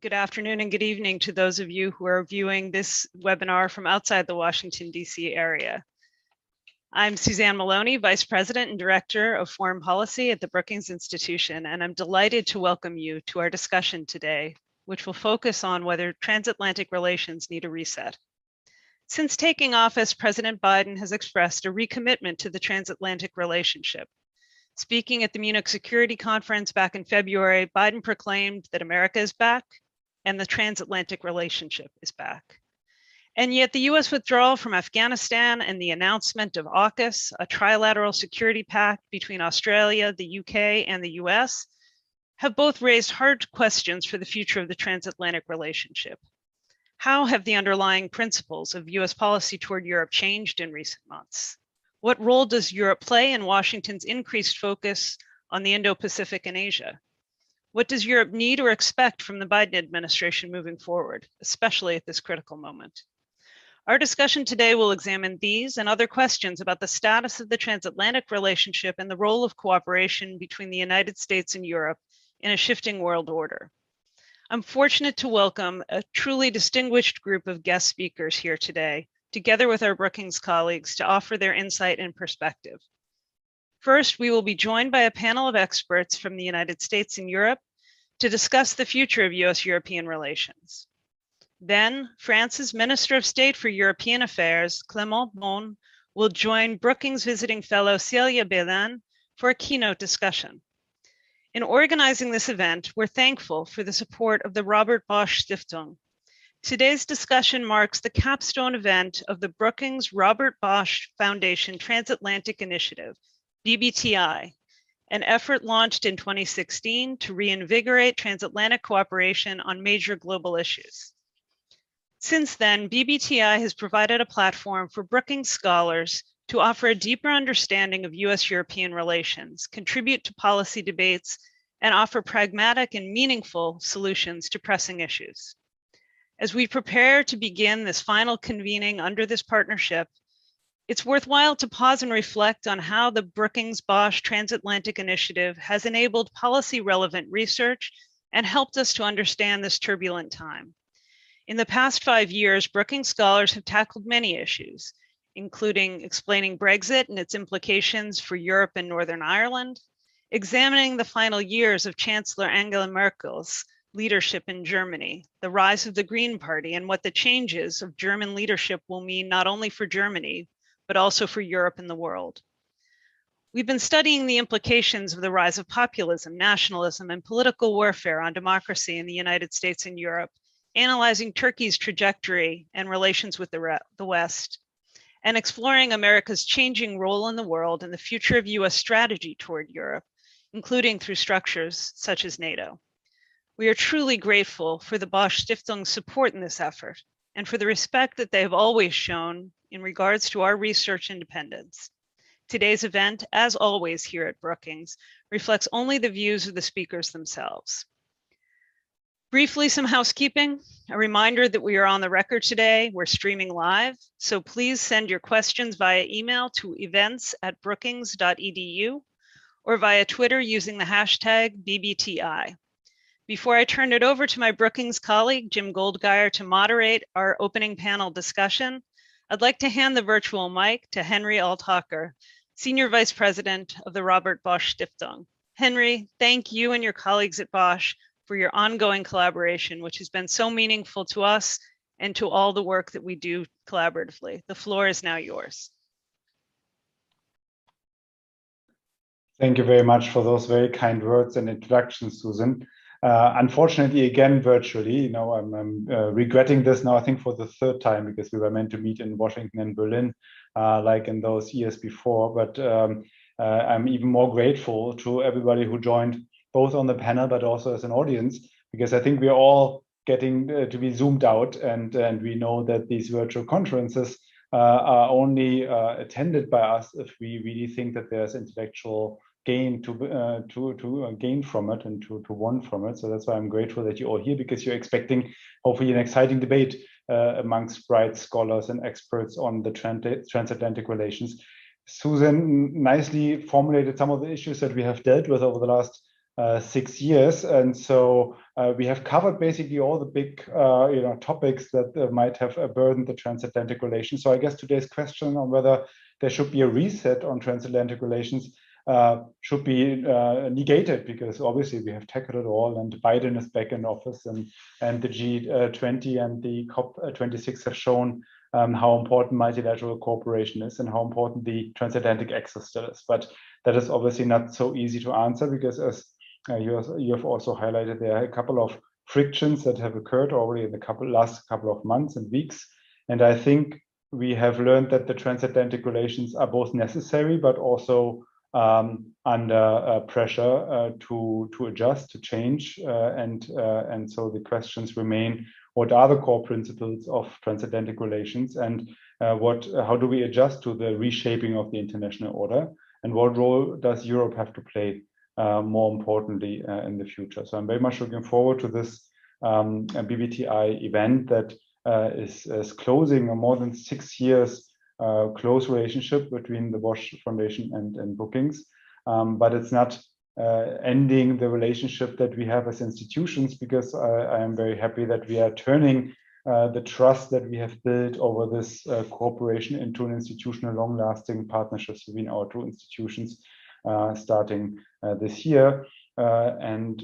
Good afternoon and good evening to those of you who are viewing this webinar from outside the Washington, D.C. area. I'm Suzanne Maloney, Vice President and Director of Foreign Policy at the Brookings Institution, and I'm delighted to welcome you to our discussion today, which will focus on whether transatlantic relations need a reset. Since taking office, President Biden has expressed a recommitment to the transatlantic relationship. Speaking at the Munich Security Conference back in February, Biden proclaimed that America is back and the transatlantic relationship is back. And yet the US withdrawal from Afghanistan and the announcement of AUKUS, a trilateral security pact between Australia, the UK, and the US, have both raised hard questions for the future of the transatlantic relationship. How have the underlying principles of US policy toward Europe changed in recent months? What role does Europe play in Washington's increased focus on the Indo-Pacific and Asia? What does Europe need or expect from the Biden administration moving forward, especially at this critical moment? Our discussion today will examine these and other questions about the status of the transatlantic relationship and the role of cooperation between the United States and Europe in a shifting world order. I'm fortunate to welcome a truly distinguished group of guest speakers here today, together with our Brookings colleagues, to offer their insight and perspective. First, we will be joined by a panel of experts from the United States and Europe to discuss the future of US-European relations. Then, France's Minister of State for European Affairs, Clément Beaune, will join Brookings visiting fellow Célia Bélan for a keynote discussion. In organizing this event, we're thankful for the support of the Robert Bosch Stiftung. Today's discussion marks the capstone event of the Brookings Robert Bosch Foundation Transatlantic Initiative, BBTI, an effort launched in 2016 to reinvigorate transatlantic cooperation on major global issues. Since then, BBTI has provided a platform for Brookings scholars to offer a deeper understanding of US-European relations, contribute to policy debates, and offer pragmatic and meaningful solutions to pressing issues. As we prepare to begin this final convening under this partnership, it's worthwhile to pause and reflect on how the Brookings-Bosch Transatlantic Initiative has enabled policy-relevant research and helped us to understand this turbulent time. In the past 5 years, Brookings scholars have tackled many issues, including explaining Brexit and its implications for Europe and Northern Ireland, examining the final years of Chancellor Angela Merkel's leadership in Germany, the rise of the Green Party, and what the changes of German leadership will mean not only for Germany, but also for Europe and the world. We've been studying the implications of the rise of populism, nationalism, and political warfare on democracy in the United States and Europe, analyzing Turkey's trajectory and relations with the West, and exploring America's changing role in the world and the future of US strategy toward Europe, including through structures such as NATO. We are truly grateful for the Bosch Stiftung's support in this effort and for the respect that they have always shown in regards to our research independence. Today's event, as always here at Brookings, reflects only the views of the speakers themselves. Briefly, some housekeeping. A reminder that we are on the record today. We're streaming live, so please send your questions via email to events@brookings.edu or via Twitter using the hashtag BBTI. Before I turn it over to my Brookings colleague, Jim Goldgeier, to moderate our opening panel discussion, I'd like to hand the virtual mic to Henry Althacker, Senior Vice President of the Robert Bosch Stiftung. Henry, thank you and your colleagues at Bosch for your ongoing collaboration, which has been so meaningful to us and to all the work that we do collaboratively. The floor is now yours. Thank you very much for those very kind words and introductions, Susan. Unfortunately, again, virtually, I'm regretting this now, I think for the third time, because we were meant to meet in Washington and Berlin, like in those years before. But I'm even more grateful to everybody who joined, both on the panel, but also as an audience, because I think we're all getting to be zoomed out, and we know that these virtual conferences are only attended by us if we really think that there's intellectual gain to gain from it and to won from it. So that's why I'm grateful that you're all here, because you're expecting hopefully an exciting debate amongst bright scholars and experts on the transatlantic relations. Susan nicely formulated some of the issues that we have dealt with over the last 6 years. And so we have covered basically all the big topics that might have burdened the transatlantic relations. So I guess today's question on whether there should be a reset on transatlantic relations should be negated, because obviously we have tackled it all, and Biden is back in office, and the G20 and the COP26 have shown how important multilateral cooperation is and how important the transatlantic access still is. But that is obviously not so easy to answer, because as you have also highlighted, there are a couple of frictions that have occurred already in the last couple of months and weeks. And I think we have learned that the transatlantic relations are both necessary, but also under pressure to adjust, to change, and so the questions remain: what are the core principles of transatlantic relations, and how do we adjust to the reshaping of the international order, and what role does Europe have to play, more importantly, in the future? So I'm very much looking forward to this BBTI event that is closing a more than 6 years close relationship between the Bosch Foundation and Brookings, but it's not ending the relationship that we have as institutions, because I am very happy that we are turning the trust that we have built over this cooperation into an institutional, long-lasting partnerships between our two institutions, starting this year, and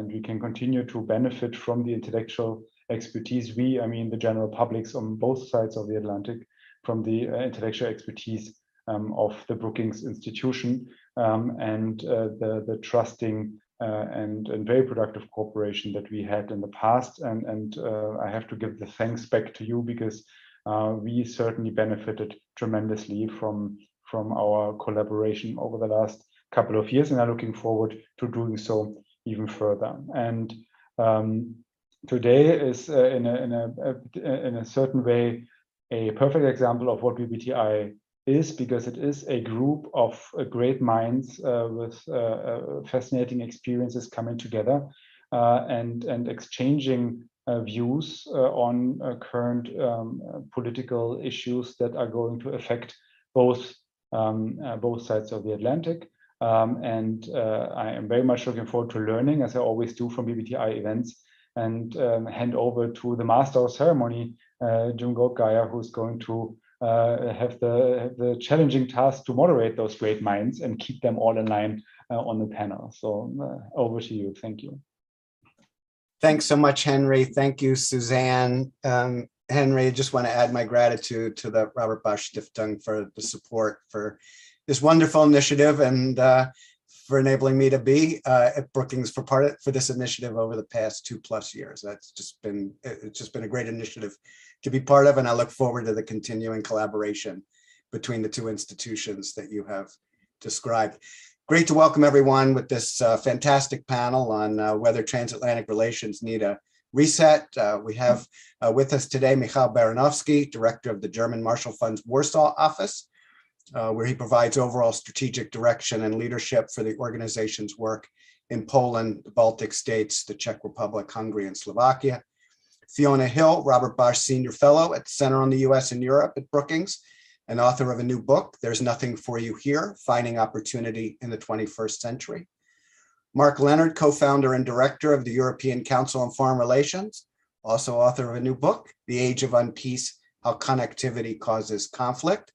we can continue to benefit from the intellectual expertise. The general publics on both sides of the Atlantic, from the intellectual expertise of the Brookings institution, and the trusting and very productive cooperation that we had in the past. And I have to give the thanks back to you, because we certainly benefited tremendously from our collaboration over the last couple of years, and are looking forward to doing so even further. And today is in a certain way a perfect example of what BBTI is, because it is a group of great minds with fascinating experiences coming together and exchanging views on current political issues that are going to affect both sides of the Atlantic. And I am very much looking forward to learning, as I always do, from BBTI events, and hand over to the master of ceremony, Jungok Gaya, who's going to have the challenging task to moderate those great minds and keep them all in line on the panel. So over to you. Thank you. Thanks so much, Henry. Thank you, Suzanne. Henry, just want to add my gratitude to the Robert Bosch Stiftung for the support for this wonderful initiative, and for enabling me to be at Brookings for this initiative over the past 2+ years. It's just been a great initiative to be part of, and I look forward to the continuing collaboration between the two institutions that you have described. Great to welcome everyone with this fantastic panel on whether transatlantic relations need a reset. We have with us today Michał Baranowski, Director of the German Marshall Fund's Warsaw office, where he provides overall strategic direction and leadership for the organization's work in Poland, the Baltic states, the Czech Republic, Hungary, and Slovakia. Fiona Hill, Robert Bosch Senior Fellow at the Center on the US and Europe at Brookings, and author of a new book, There's Nothing for You Here, Finding Opportunity in the 21st Century. Mark Leonard, co-founder and director of the European Council on Foreign Relations, also author of a new book, The Age of Unpeace, How Connectivity Causes Conflict.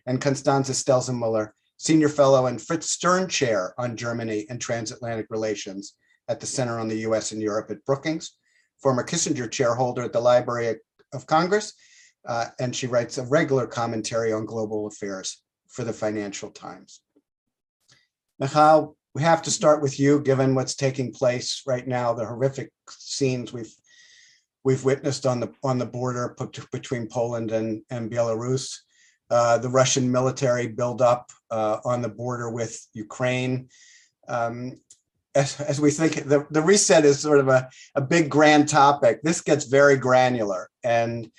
And Constanze Stelzenmüller, Senior Fellow and Fritz Stern Chair on Germany and Transatlantic Relations at the Center on the US and Europe at Brookings, former Kissinger Chairholder at the Library of Congress, and she writes a regular commentary on global affairs for the Financial Times. Michał, we have to start with you, given what's taking place right now, the horrific scenes we've witnessed on the border between Poland and Belarus. The Russian military buildup on the border with Ukraine. As we think, the reset is sort of a big grand topic. This gets very granular, and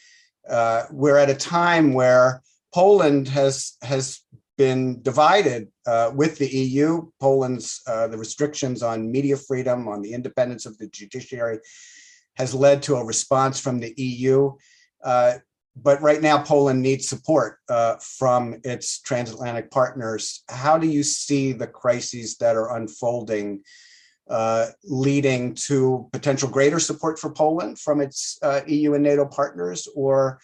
we're at a time where Poland has been divided with the EU. Poland's the restrictions on media freedom, on the independence of the judiciary, has led to a response from the EU. but right now, Poland needs support from its transatlantic partners. How do you see the crises that are unfolding leading to potential greater support for Poland from its EU and NATO partners, or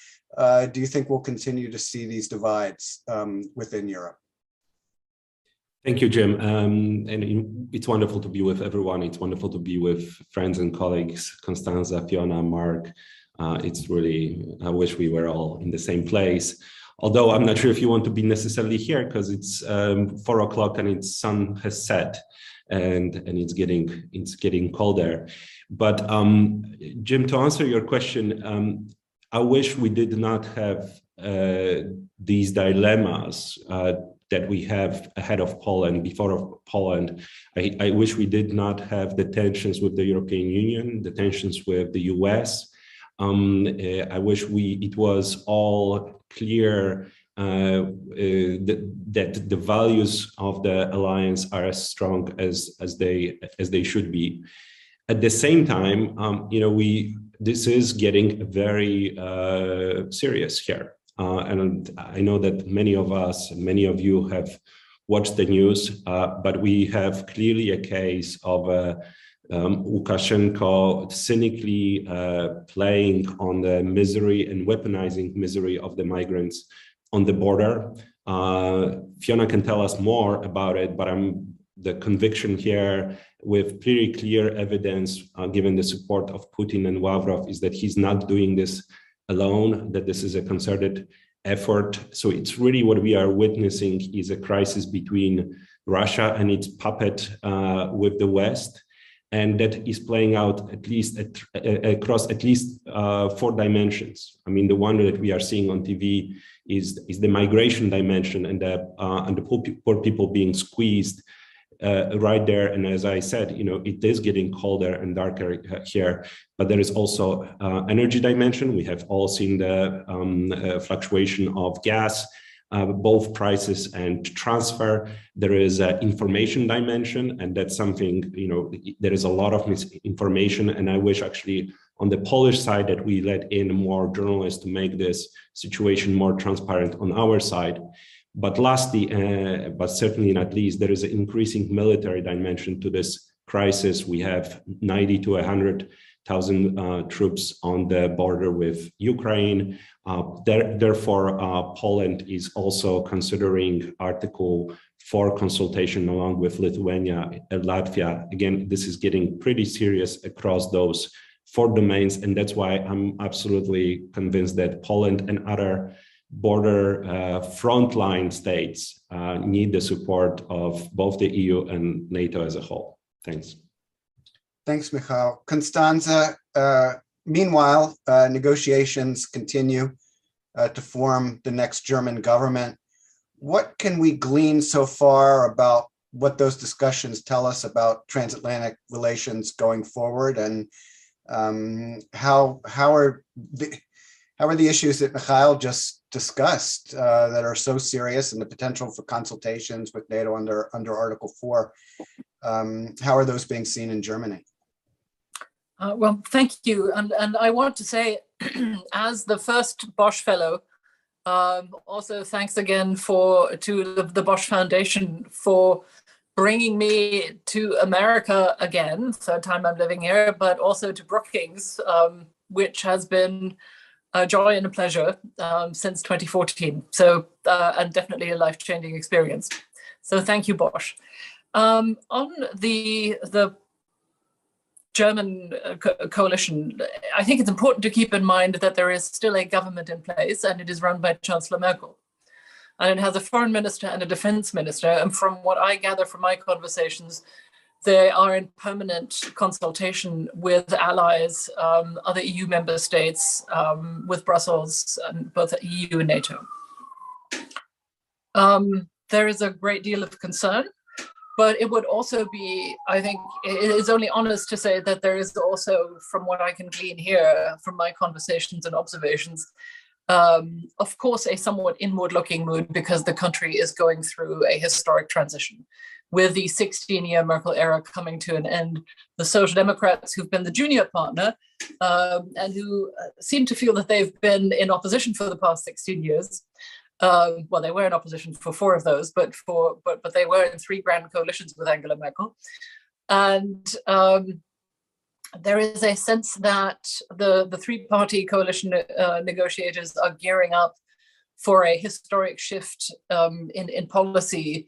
do you think we'll continue to see these divides within Europe? Thank you, Jim. And it's wonderful to be with everyone. It's wonderful to be with friends and colleagues, Constanza, Fiona, Mark. It's really, I wish we were all in the same place. Although I'm not sure if you want to be necessarily here because it's 4 o'clock and its sun has set and it's getting colder. But Jim, to answer your question, I wish we did not have these dilemmas that we have ahead of Poland, before of Poland. I wish we did not have the tensions with the European Union, the tensions with the US. I wish it was all clear that the values of the alliance are as strong as they should be. At the same time, this is getting very serious here. And I know that many of us, many of you have watched the news, but we have clearly a case of Lukashenko cynically playing on the misery and weaponizing misery of the migrants on the border. Fiona can tell us more about it, but the conviction here with pretty clear evidence, given the support of Putin and Lavrov, is that he's not doing this alone, that this is a concerted effort. So it's really what we are witnessing is a crisis between Russia and its puppet with the West. And that is playing out at least across at least 4 dimensions. I mean, the one that we are seeing on TV is the migration dimension and the poor people being squeezed right there. And as I said, it is getting colder and darker here, but there is also energy dimension. We have all seen the fluctuation of gas, both prices and transfer. There is an information dimension, and that's something, there is a lot of misinformation. And I wish actually on the Polish side that we let in more journalists to make this situation more transparent on our side. But lastly, but certainly not least, there is an increasing military dimension to this crisis. We have 90 to 100,000 troops on the border with Ukraine. Therefore, Poland is also considering Article 4 consultation along with Lithuania and Latvia. Again, this is getting pretty serious across those 4 domains. And that's why I'm absolutely convinced that Poland and other border frontline states need the support of both the EU and NATO as a whole. Thanks. Thanks, Michał. Constanza, meanwhile, negotiations continue to form the next German government. What can we glean so far about what those discussions tell us about transatlantic relations going forward, and how are the issues that Michał just discussed that are so serious, and the potential for consultations with NATO under Article 4, how are those being seen in Germany? Well, thank you. And I want to say, as the first Bosch Fellow, also thanks again to the Bosch Foundation for bringing me to America again, third time I'm living here, but also to Brookings, which has been a joy and a pleasure since 2014. So, and definitely a life-changing experience. So thank you, Bosch. On the German coalition, I think it's important to keep in mind that there is still a government in place, and it is run by Chancellor Merkel. And it has a foreign minister and a defense minister. And from what I gather from my conversations, they are in permanent consultation with allies, other EU member states, with Brussels, and both EU and NATO. There is a great deal of concern, but it would also be, I think, it is only honest to say that there is also, from what I can glean here, from my conversations and observations, of course, a somewhat inward-looking mood, because the country is going through a historic transition. with the 16-year Merkel era coming to an end. The Social Democrats, who've been the junior partner and who seem to feel that they've been in opposition for the past 16 years. Well, they were in opposition for 4 of those, but they were in 3 grand coalitions with Angela Merkel. And there is a sense that the 3-party coalition negotiators are gearing up for a historic shift in policy,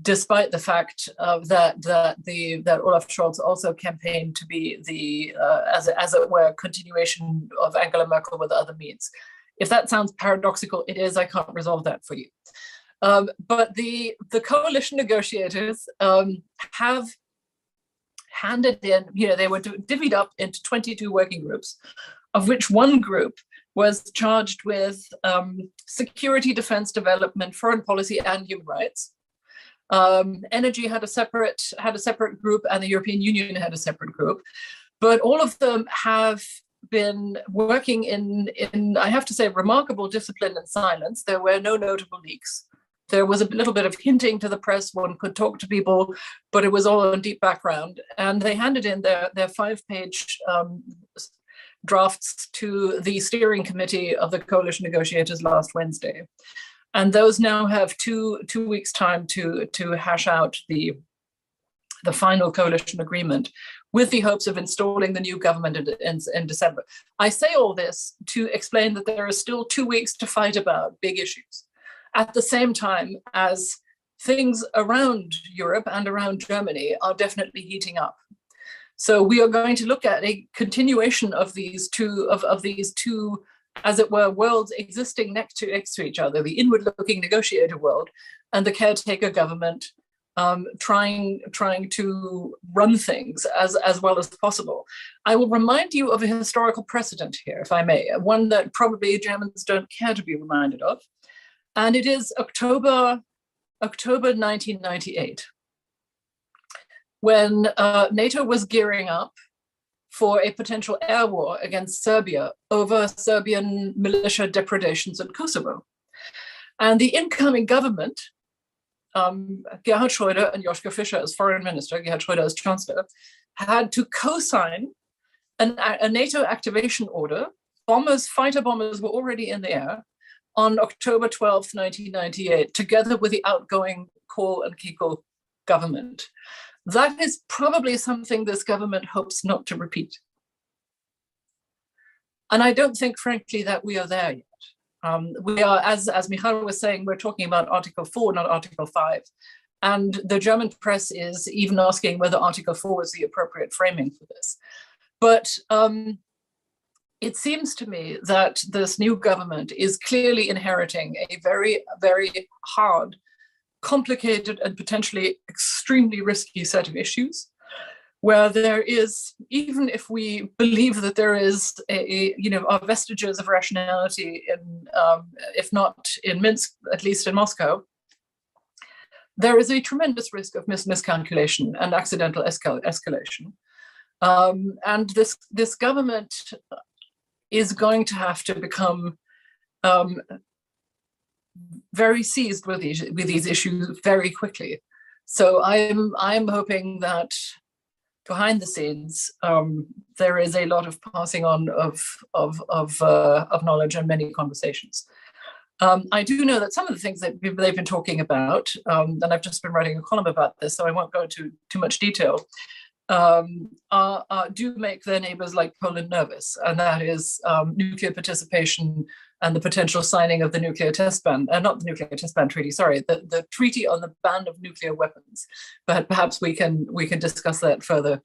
despite the fact that Olaf Scholz also campaigned to be the, as it were, continuation of Angela Merkel with other means. If that sounds paradoxical, it is. I can't resolve that for you. But the coalition negotiators have handed in, they were divvied up into 22 working groups, of which one group was charged with security, defense, development, foreign policy, and human rights. Energy had a separate group, and the European Union had a separate group. But all of them have been working in I have to say, remarkable discipline and silence. There were no notable leaks. There was a little bit of hinting to the press. One could talk to people, but it was all in deep background. And they handed in their 5-page drafts to the steering committee of the coalition negotiators last Wednesday. And those now have two weeks' time to hash out the final coalition agreement, with the hopes of installing the new government in December. I say all this to explain that there are still 2 weeks to fight about big issues, at the same time as things around Europe and around Germany are definitely heating up. So we are going to look at a continuation of these two, as it were, worlds existing next to each other, the inward-looking negotiator world and the caretaker government, trying to run things as well as possible. I will remind you of a historical precedent here, if I may, one that probably Germans don't care to be reminded of. And it is October 1998, when NATO was gearing up for a potential air war against Serbia over Serbian militia depredations in Kosovo. And the incoming government, Gerhard Schröder and Joschka Fischer as foreign minister, Gerhard Schröder as chancellor, had to co-sign a NATO activation order. Fighter bombers were already in the air on October 12th, 1998, together with the outgoing Kohl and Kikel government. That is probably something this government hopes not to repeat. And I don't think, frankly, that we are there yet. We are, as Michal was saying, we're talking about Article 4, not Article 5. And the German press is even asking whether Article 4 is the appropriate framing for this. But it seems to me that this new government is clearly inheriting a very, very hard, complicated, and potentially extremely risky set of issues, where there is, even if we believe that there is are vestiges of rationality in, if not in Minsk, at least in Moscow, there is a tremendous risk of miscalculation and accidental escalation. And this government is going to have to become very seized with these issues very quickly. So I'm hoping that behind the scenes there is a lot of passing on of knowledge and many conversations. I do know that some of the things that they've been talking about, and I've just been writing a column about this, so I won't go into too much detail, do make their neighbors like Poland nervous, and that is nuclear participation and the potential signing of the nuclear test ban, not the nuclear test ban treaty, sorry, the treaty on the ban of nuclear weapons. But perhaps we can discuss that further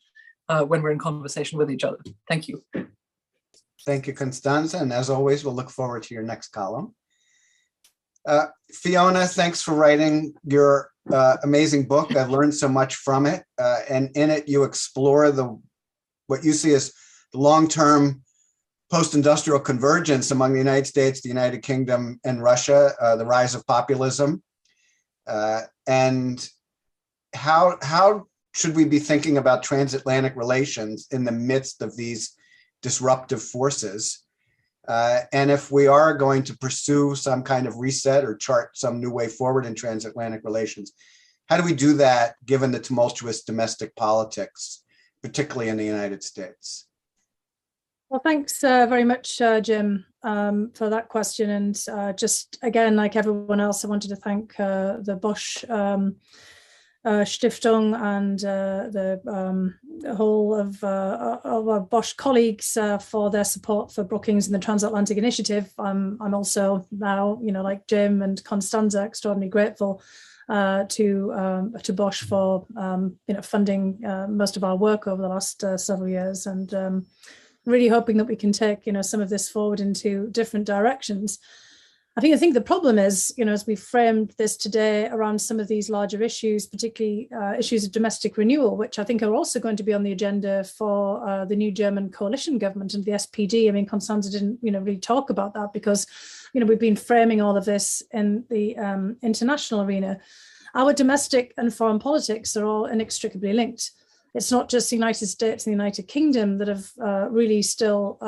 when we're in conversation with each other. Thank you. Thank you, Constanza. And as always, we'll look forward to your next column. Fiona, thanks for writing your amazing book. I've learned so much from it. And in it, you explore what you see as the long-term post-industrial convergence among the United States, the United Kingdom, and Russia, the rise of populism. And how should we be thinking about transatlantic relations in the midst of these disruptive forces? And if we are going to pursue some kind of reset or chart some new way forward in transatlantic relations, How do we do that given the tumultuous domestic politics, particularly in the United States? Well, thanks very much, Jim, for that question. And just again, like everyone else, I wanted to thank the Bosch Stiftung and the whole of our Bosch colleagues for their support for Brookings and the Transatlantic Initiative. I'm also now, like Jim and Constanza, extraordinarily grateful to Bosch for funding most of our work over the last several years, and really hoping that we can take some of this forward into different directions. I think the problem is, as we framed this today around some of these larger issues, particularly issues of domestic renewal, which I think are also going to be on the agenda for the new German coalition government and the SPD. I mean, Constanza didn't, really talk about that because, we've been framing all of this in the international arena. Our domestic and foreign politics are all inextricably linked. It's not just the United States and the United Kingdom that have really still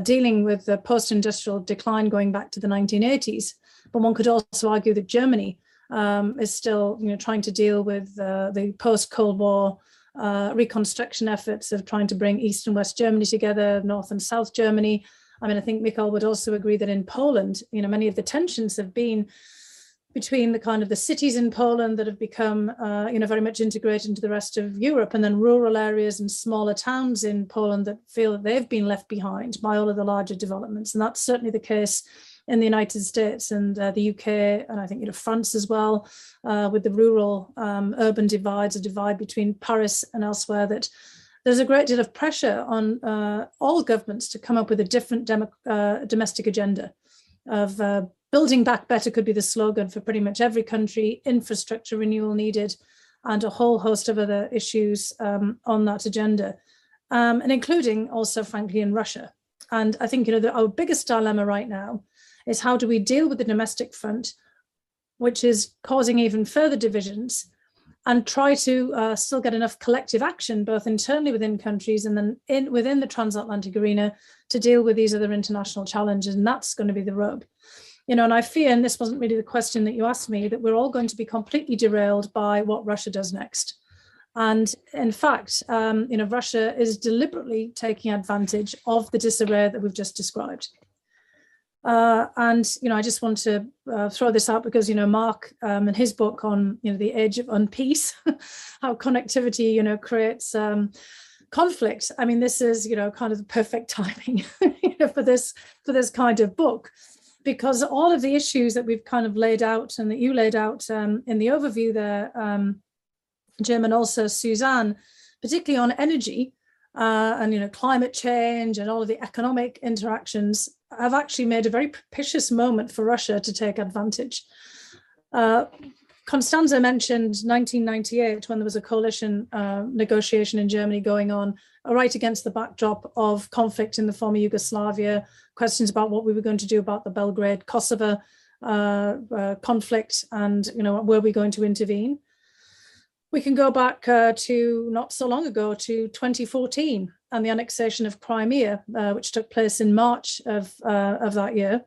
dealing with the post-industrial decline going back to the 1980s. But one could also argue that Germany is still trying to deal with the post-Cold War reconstruction efforts of trying to bring East and West Germany together, North and South Germany. I mean, I think Michal would also agree that in Poland, many of the tensions have been between the kind of the cities in Poland that have become, very much integrated into the rest of Europe, and then rural areas and smaller towns in Poland that feel that they've been left behind by all of the larger developments. And that's certainly the case in the United States and the UK, and I think France as well, with the rural urban divides, a divide between Paris and elsewhere, that there's a great deal of pressure on all governments to come up with a different domestic agenda of building back better could be the slogan for pretty much every country, infrastructure renewal needed, and a whole host of other issues on that agenda, and including also, frankly, in Russia. And I think, our biggest dilemma right now is how do we deal with the domestic front, which is causing even further divisions, and try to still get enough collective action, both internally within countries and then within the transatlantic arena, to deal with these other international challenges. And that's going to be the rub. And I fear, and this wasn't really the question that you asked me, that we're all going to be completely derailed by what Russia does next. And in fact, Russia is deliberately taking advantage of the disarray that we've just described. And I just want to throw this out because, Mark in his book on, the age of unpeace, how connectivity, creates conflict. I mean, this is, kind of the perfect timing for this kind of book, because all of the issues that we've kind of laid out and that you laid out in the overview there, Jim, and also Suzanne, particularly on energy and climate change and all of the economic interactions, have actually made a very propitious moment for Russia to take advantage. Constanza mentioned 1998, when there was a coalition negotiation in Germany going on, right against the backdrop of conflict in the former Yugoslavia, questions about what we were going to do about the Belgrade-Kosovo conflict, and were we going to intervene? We can go back to not so long ago, to 2014, and the annexation of Crimea, which took place in March of that year.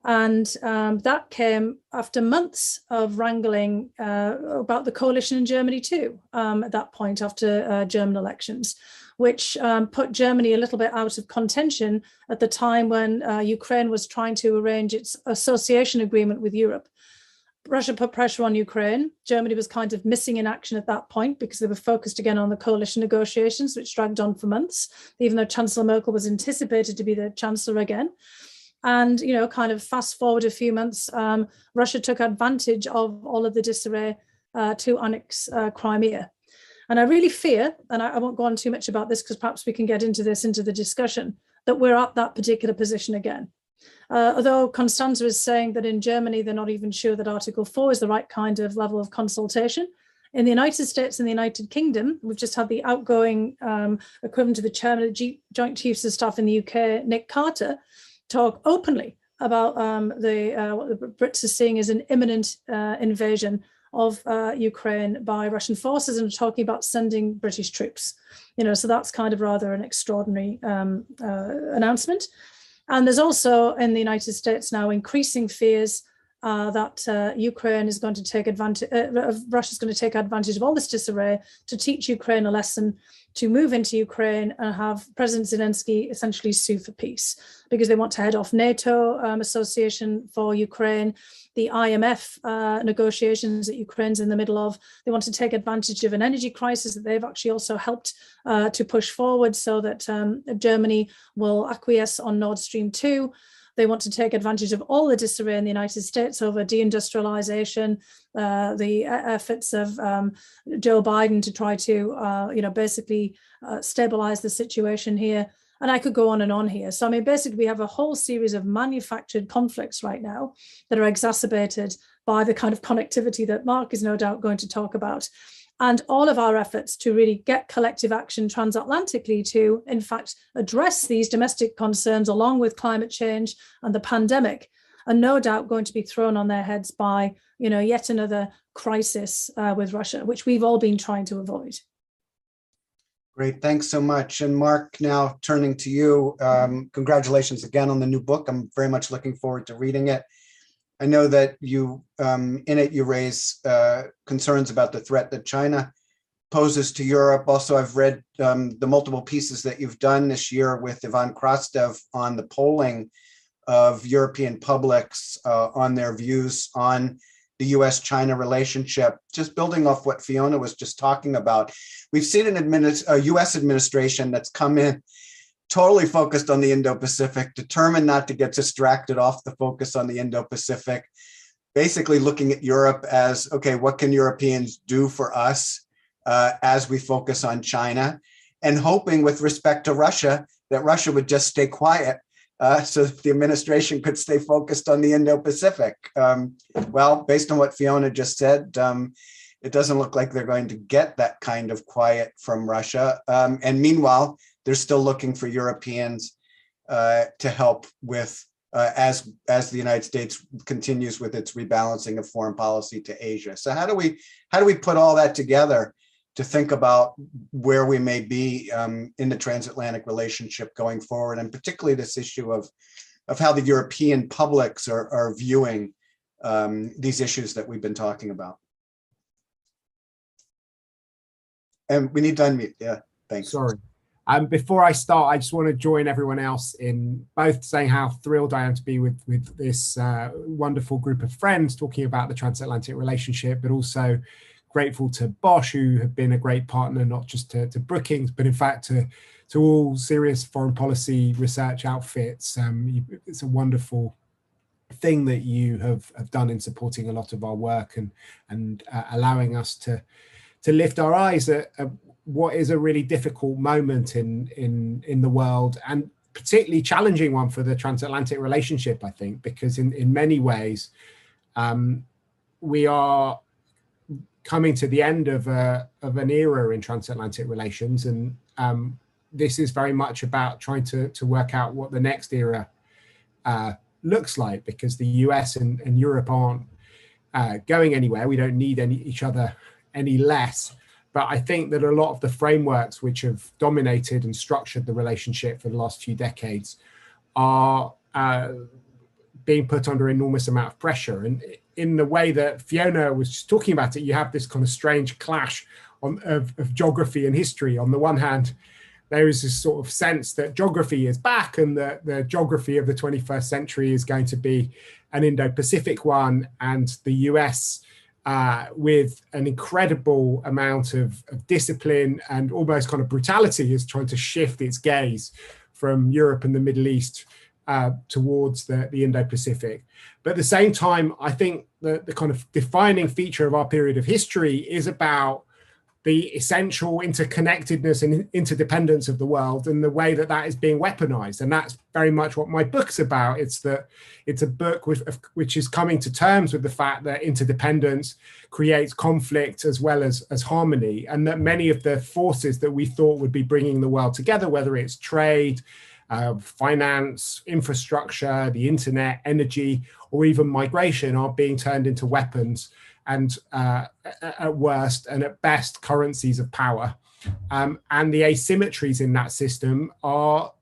And that came after months of wrangling about the coalition in Germany too, at that point after German elections, which put Germany a little bit out of contention at the time when Ukraine was trying to arrange its association agreement with Europe. Russia put pressure on Ukraine. Germany was kind of missing in action at that point because they were focused again on the coalition negotiations, which dragged on for months, even though Chancellor Merkel was anticipated to be the chancellor again. And, kind of fast forward a few months, Russia took advantage of all of the disarray to annex Crimea. And I really fear, and I won't go on too much about this because perhaps we can get into the discussion, that we're at that particular position again. Although Constanza is saying that in Germany, they're not even sure that Article 4 is the right kind of level of consultation. In the United States and the United Kingdom, we've just had the outgoing equivalent to the chairman of the Joint Chiefs of Staff in the UK, Nick Carter, talk openly about what the Brits are seeing as an imminent invasion of Ukraine by Russian forces, and talking about sending British troops. So that's kind of rather an extraordinary announcement. And there's also in the United States now increasing fears that Ukraine is going to take advantage, Russia's going to take advantage of all this disarray to teach Ukraine a lesson, to move into Ukraine and have President Zelensky essentially sue for peace, because they want to head off NATO association for Ukraine, the IMF negotiations that Ukraine's in the middle of. They want to take advantage of an energy crisis that they've actually also helped to push forward so that Germany will acquiesce on Nord Stream 2. They want to take advantage of all the disarray in the United States over deindustrialization, the efforts of Joe Biden to try to, basically stabilize the situation here. And I could go on and on here. So, I mean, basically, we have a whole series of manufactured conflicts right now that are exacerbated by the kind of connectivity that Mark is no doubt going to talk about. And all of our efforts to really get collective action transatlantically to, in fact, address these domestic concerns along with climate change and the pandemic are no doubt going to be thrown on their heads by, yet another crisis with Russia, which we've all been trying to avoid. Great, thanks so much. And Mark, now turning to you, congratulations again on the new book. I'm very much looking forward to reading it. I know that you, in it, you raise concerns about the threat that China poses to Europe. Also, I've read the multiple pieces that you've done this year with Ivan Krastev on the polling of European publics on their views on the US-China relationship. Just building off what Fiona was just talking about, we've seen a US administration that's come in totally focused on the Indo-Pacific, determined not to get distracted off the focus on the Indo-Pacific, basically looking at Europe as, okay, what can Europeans do for us as we focus on China, and hoping with respect to Russia that Russia would just stay quiet so that the administration could stay focused on the Indo-Pacific. Well, based on what Fiona just said, it doesn't look like they're going to get that kind of quiet from Russia. And meanwhile, they're still looking for Europeans to help with, as the United States continues with its rebalancing of foreign policy to Asia. So how do we put all that together to think about where we may be in the transatlantic relationship going forward, and particularly this issue of how the European publics are viewing these issues that we've been talking about? And we need to unmute. Yeah, thanks. Sorry. Before I start, I just want to join everyone else in both saying how thrilled I am to be with this wonderful group of friends talking about the transatlantic relationship, but also grateful to Bosch, who have been a great partner, not just to Brookings, but in fact to all serious foreign policy research outfits. It's a wonderful thing that you have done in supporting a lot of our work and allowing us to lift our eyes at what is a really difficult moment in the world, and particularly challenging one for the transatlantic relationship, I think, because in many ways we are coming to the end of an era in transatlantic relations, and this is very much about trying to work out what the next era looks like, because the US and Europe aren't going anywhere. We don't need each other any less. But I think that a lot of the frameworks which have dominated and structured the relationship for the last few decades are being put under enormous amount of pressure. And in the way that Fiona was just talking about it, you have this kind of strange clash of geography and history. On the one hand, there is this sort of sense that geography is back, and that the geography of the 21st century is going to be an Indo-Pacific one, and the US with an incredible amount of discipline and almost kind of brutality is trying to shift its gaze from Europe and the Middle East towards the Indo-Pacific. But at the same time, I think the kind of defining feature of our period of history is about the essential interconnectedness and interdependence of the world, and the way that is being weaponized. And that's very much what my book's about. It's a book which is coming to terms with the fact that interdependence creates conflict as well as harmony, and that many of the forces that we thought would be bringing the world together, whether it's trade, finance, infrastructure, the internet, energy, or even migration, are being turned into weapons, and at worst and at best currencies of power. And the asymmetries in that system are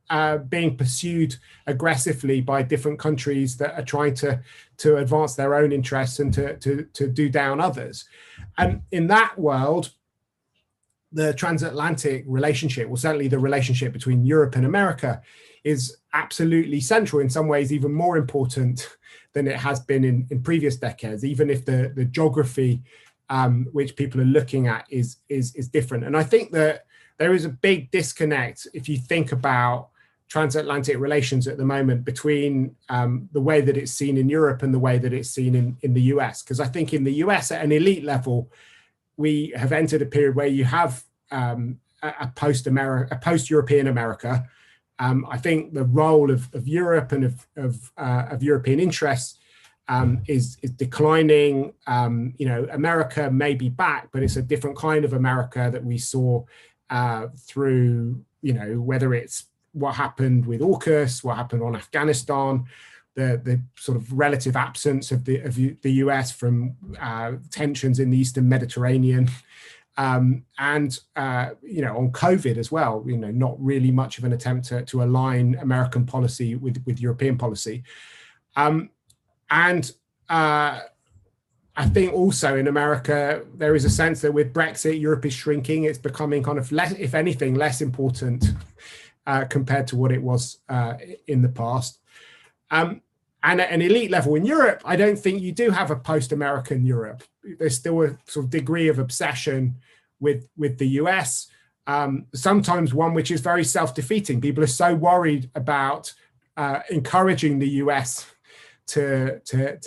being pursued aggressively by different countries that are trying to advance their own interests and to do down others. And in that world, the transatlantic relationship, well, certainly the relationship between Europe and America, is absolutely central, in some ways even more important than it has been in previous decades, even if the geography which people are looking at is different. And I think that there is a big disconnect if you think about transatlantic relations at the moment between the way that it's seen in Europe and the way that it's seen in the US. Because I think in the US, at an elite level, we have entered a period where you have a post-European America. I think the role of Europe and of European interests is declining. America may be back, but it's a different kind of America that we saw through, whether it's what happened with AUKUS, what happened on Afghanistan, the sort of relative absence of the US from tensions in the Eastern Mediterranean, and on COVID as well. Not really much of an attempt to align American policy with European policy, and I think also in America there is a sense that with Brexit, Europe is shrinking. It's becoming kind of less, if anything, less important compared to what it was in the past. And at an elite level in Europe, I don't think you do have a post-American Europe. There's still a sort of degree of obsession with the US, sometimes one which is very self-defeating. People are so worried about encouraging the US to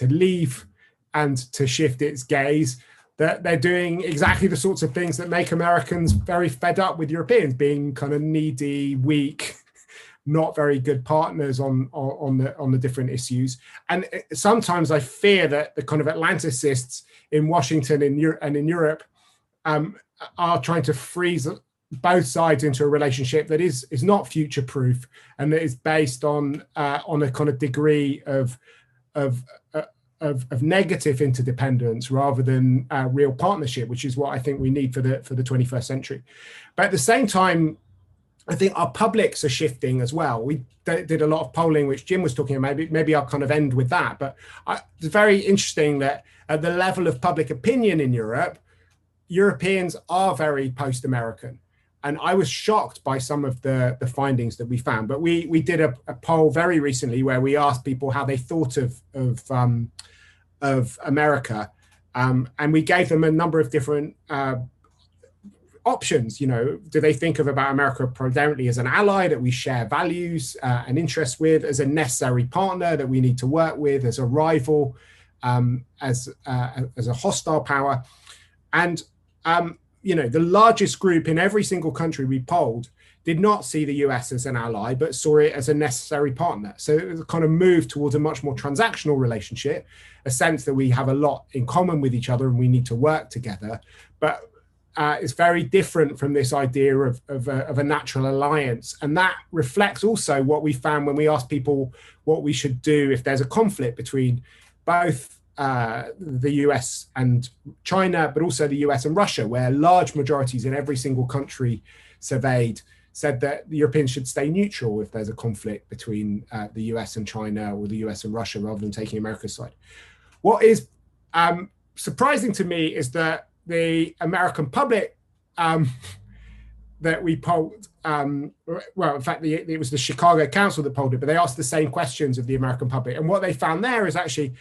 leave and to shift its gaze that they're doing exactly the sorts of things that make Americans very fed up with Europeans, being kind of needy, weak, not very good partners on the different issues. And sometimes I fear that the kind of Atlanticists in Washington and in Europe are trying to freeze both sides into a relationship that is not future-proof and that is based on a kind of degree of negative interdependence rather than real partnership, which is what I think we need for the 21st century. But at the same time, I think our publics are shifting as well. We did a lot of polling, which Jim was talking about. Maybe I'll kind of end with that. But it's very interesting that at the level of public opinion in Europe, Europeans are very post-American. And I was shocked by some of the findings that we found. But we did a poll very recently where we asked people how they thought of America. And we gave them a number of different options. Do they think about America predominantly as an ally that we share values and interests with, as a necessary partner that we need to work with, as a rival, as a hostile power? And the largest group in every single country we polled did not see the US as an ally, but saw it as a necessary partner. So it was a kind of move towards a much more transactional relationship, a sense that we have a lot in common with each other and we need to work together. But it's very different from this idea of a natural alliance. And that reflects also what we found when we asked people what we should do if there's a conflict between both the US and China, but also the US and Russia, where large majorities in every single country surveyed said that the Europeans should stay neutral if there's a conflict between the US and China or the US and Russia, rather than taking America's side. What is surprising to me is that the American public that we polled, well, in fact, it was the Chicago Council that polled it, but they asked the same questions of the American public. And what they found there is actually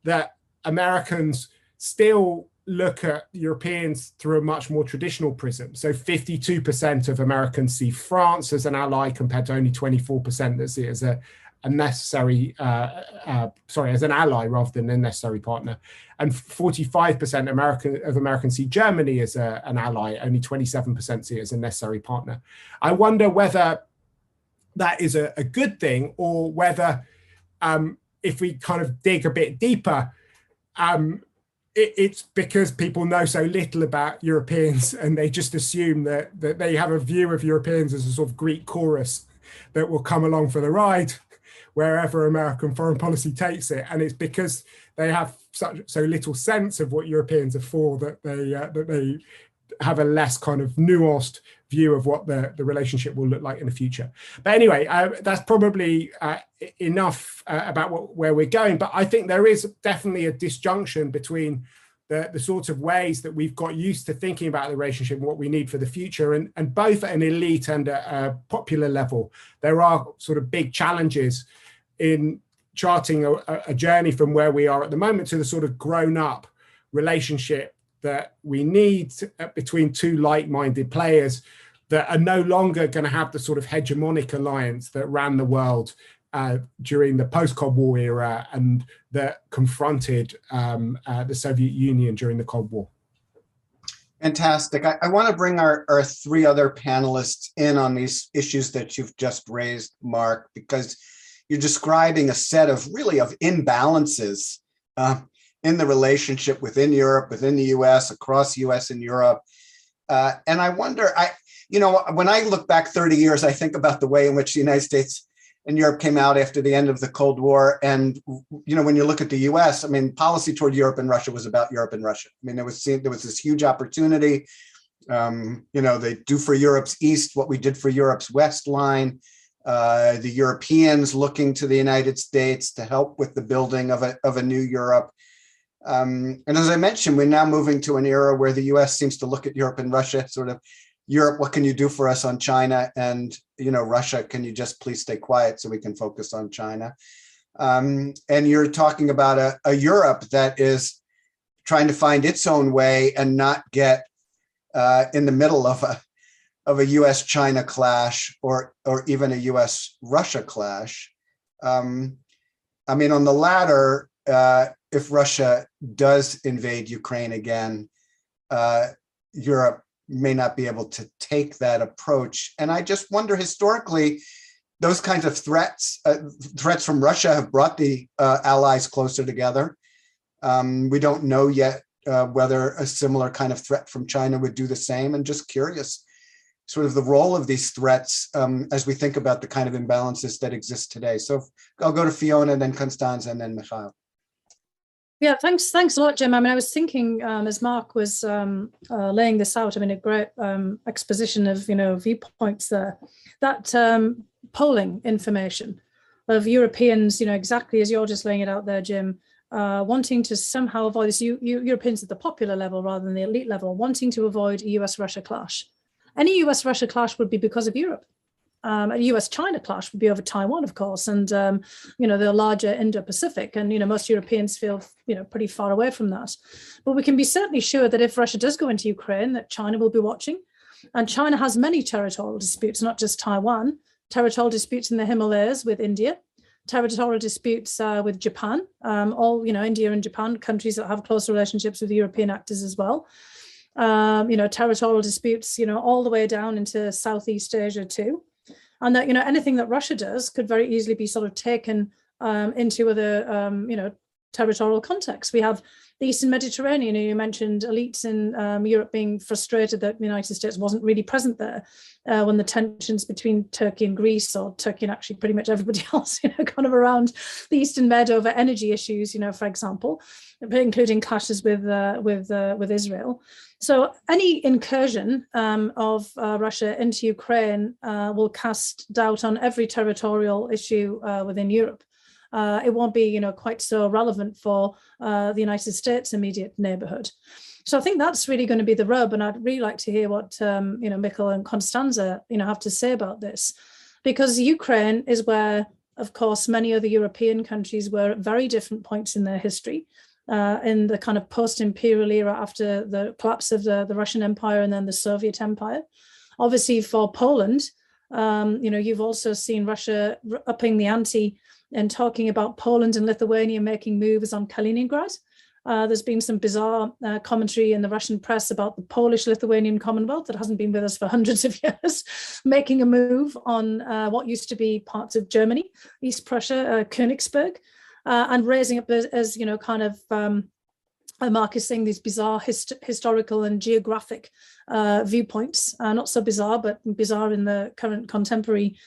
that Americans still look at Europeans through a much more traditional prism. So 52% of Americans see France as an ally, compared to only 24% that see it as a necessary, as an ally rather than a necessary partner. And 45% of Americans see Germany as an ally, only 27% see it as a necessary partner. I wonder whether that is a good thing, or whether if we kind of dig a bit deeper, it's because people know so little about Europeans and they just assume that they have a view of Europeans as a sort of Greek chorus that will come along for the ride wherever American foreign policy takes it. And it's because they have so little sense of what Europeans are for that they have a less kind of nuanced view of what the relationship will look like in the future. But anyway, that's probably enough about where we're going. But I think there is definitely a disjunction between the sorts of ways that we've got used to thinking about the relationship and what we need for the future, and both at an elite and a popular level, there are sort of big challenges in charting a journey from where we are at the moment to the sort of grown-up relationship that we need between two like-minded players that are no longer going to have the sort of hegemonic alliance that ran the world during the post-Cold War era and that confronted the Soviet Union during the Cold War. Fantastic. I want to bring our three other panelists in on these issues that you've just raised, Mark, because you're describing a set of really of imbalances in the relationship within Europe, within the US, across US and Europe. And I wonder, when I look back 30 years, I think about the way in which the United States and Europe came out after the end of the Cold War. And, when you look at the US, I mean, policy toward Europe and Russia was about Europe and Russia. I mean, there was this huge opportunity, they do for Europe's East what we did for Europe's West line. The Europeans looking to the United States to help with the building of a new Europe. And as I mentioned, we're now moving to an era where the US seems to look at Europe and Russia, sort of, Europe, what can you do for us on China? And, Russia, can you just please stay quiet so we can focus on China? And you're talking about a Europe that is trying to find its own way and not get in the middle of a US-China clash or even a US-Russia clash. On the latter, if Russia does invade Ukraine again, Europe may not be able to take that approach. And I just wonder, historically, those kinds of threats from Russia have brought the allies closer together. We don't know yet whether a similar kind of threat from China would do the same. And just curious, sort of the role of these threats as we think about the kind of imbalances that exist today. So I'll go to Fiona, then Constanza, and then Michael. Yeah, thanks a lot, Jim. I was thinking as Mark was laying this out, a great exposition of, viewpoints there, that polling information of Europeans, exactly as you're just laying it out there, Jim, wanting to somehow avoid this, Europeans at the popular level rather than the elite level, wanting to avoid a US-Russia clash. Any US-Russia clash would be because of Europe. A US-China clash would be over Taiwan, of course, and the larger Indo-Pacific, and most Europeans feel pretty far away from that. But we can be certainly sure that if Russia does go into Ukraine, that China will be watching, and China has many territorial disputes, not just Taiwan, territorial disputes in the Himalayas with India, territorial disputes with Japan, India and Japan, countries that have close relationships with European actors as well. Territorial disputes, all the way down into Southeast Asia too. And that, anything that Russia does could very easily be sort of taken into other, territorial contexts. We have the Eastern Mediterranean. You mentioned elites in Europe being frustrated that the United States wasn't really present there when the tensions between Turkey and Greece, or Turkey and actually pretty much everybody else, kind of around the Eastern Med over energy issues, for example, including clashes with Israel. So any incursion of Russia into Ukraine will cast doubt on every territorial issue within Europe. It won't be, quite so relevant for the United States' immediate neighborhood. So I think that's really going to be the rub, and I'd really like to hear what Mikkel and Constanza have to say about this, because Ukraine is where, of course, many other European countries were at very different points in their history. In the kind of post-imperial era after the collapse of the Russian Empire and then the Soviet Empire. Obviously for Poland, you've also seen Russia upping the ante and talking about Poland and Lithuania making moves on Kaliningrad. There's been some bizarre commentary in the Russian press about the Polish-Lithuanian Commonwealth that hasn't been with us for hundreds of years, making a move on what used to be parts of Germany, East Prussia, Königsberg. And raising up as kind of Mark is saying, these bizarre historical and geographic viewpoints, not so bizarre, but bizarre in the current contemporary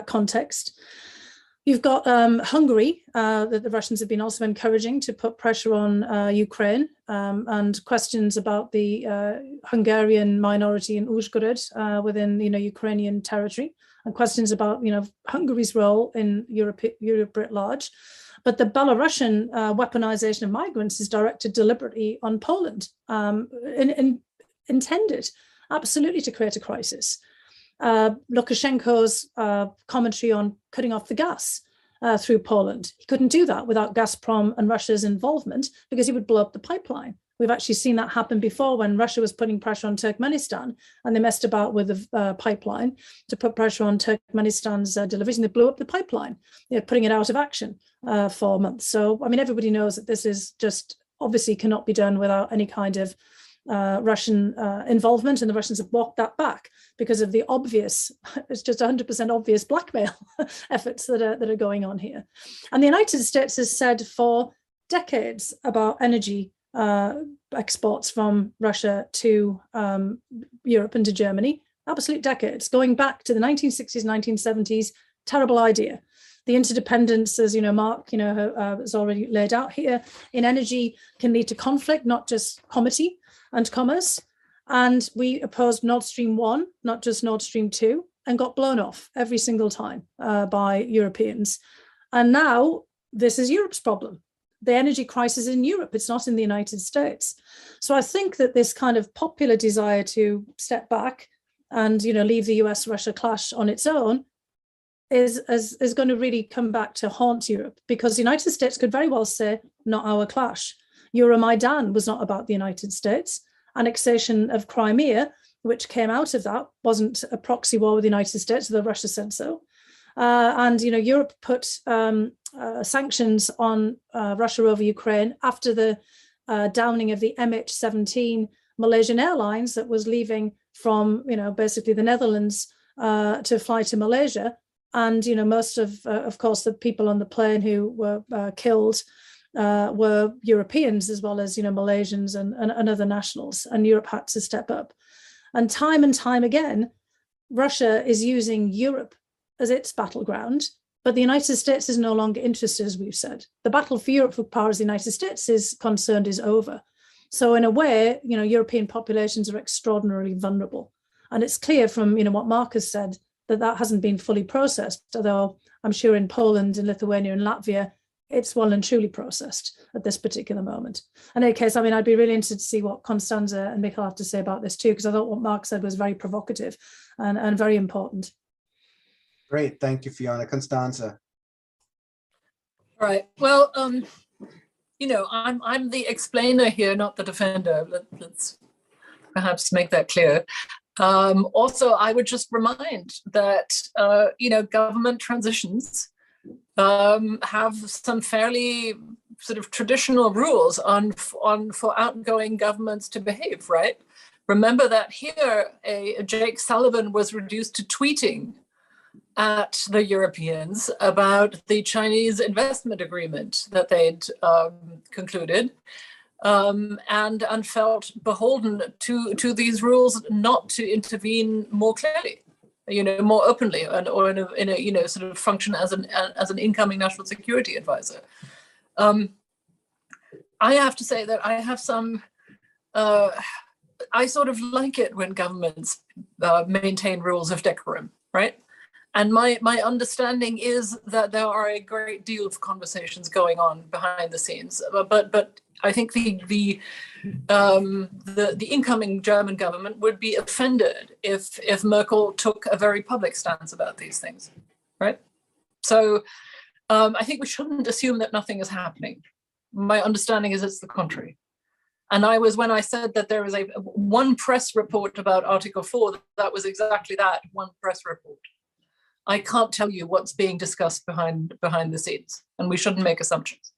context. You've got Hungary, that the Russians have been also encouraging to put pressure on Ukraine, and questions about the Hungarian minority in Uzhhorod within Ukrainian territory, and questions about Hungary's role in Europe writ large. But the Belarusian weaponization of migrants is directed deliberately on Poland, intended absolutely to create a crisis. Lukashenko's commentary on cutting off the gas through Poland. He couldn't do that without Gazprom and Russia's involvement, because he would blow up the pipeline. We've actually seen that happen before when Russia was putting pressure on Turkmenistan, and they messed about with the pipeline to put pressure on Turkmenistan's deliveries, and they blew up the pipeline, putting it out of action for months. So, I mean, everybody knows that this is just obviously cannot be done without any kind of Russian involvement, and the Russians have walked that back because of the obvious, it's just 100% obvious blackmail efforts that are going on here. And the United States has said for decades about energy exports from Russia to Europe and to Germany, absolute decades, going back to the 1960s, 1970s, terrible idea. The interdependence, as Mark has already laid out here, in energy can lead to conflict, not just comity and commerce. And we opposed Nord Stream 1, not just Nord Stream 2, and got blown off every single time by Europeans. And now this is Europe's problem. The energy crisis in Europe, it's not in the United States. So I think that this kind of popular desire to step back and leave the US-Russia clash on its own is going to really come back to haunt Europe, because the United States could very well say, not our clash. Euromaidan was not about the United States. Annexation of Crimea, which came out of that, wasn't a proxy war with the United States, though Russia said so. And Europe put sanctions on Russia over Ukraine after the downing of the MH17 Malaysian Airlines that was leaving from basically the Netherlands to fly to Malaysia. And most of course, the people on the plane who were killed were Europeans, as well as Malaysians and other nationals. And Europe had to step up. And time again, Russia is using Europe as its battleground, but the United States is no longer interested, as we've said. The battle for Europe, for power as the United States is concerned, is over. So in a way, European populations are extraordinarily vulnerable. And it's clear from what Mark has said that hasn't been fully processed, although I'm sure in Poland and Lithuania and Latvia, it's well and truly processed at this particular moment. In any case, I'd be really interested to see what Constanza and Michael have to say about this too, because I thought what Mark said was very provocative and very important. Great, thank you, Fiona. Constanza. Right. Well, I'm the explainer here, not the defender. Let's perhaps make that clear. Also, I would just remind that government transitions have some fairly sort of traditional rules for outgoing governments to behave. Right. Remember that here, Jake Sullivan was reduced to tweeting at the Europeans about the Chinese investment agreement that they'd concluded, and felt beholden to these rules not to intervene more clearly, more openly, or in a sort of function as an incoming national security advisor. I have to say that I have some. I sort of like it when governments maintain rules of decorum, right? And my understanding is that there are a great deal of conversations going on behind the scenes. But I think the incoming German government would be offended if Merkel took a very public stance about these things, right? So I think we shouldn't assume that nothing is happening. My understanding is it's the contrary. And when I said that there is one press report about Article 4, that was exactly that, one press report. I can't tell you what's being discussed behind the scenes, and we shouldn't make assumptions.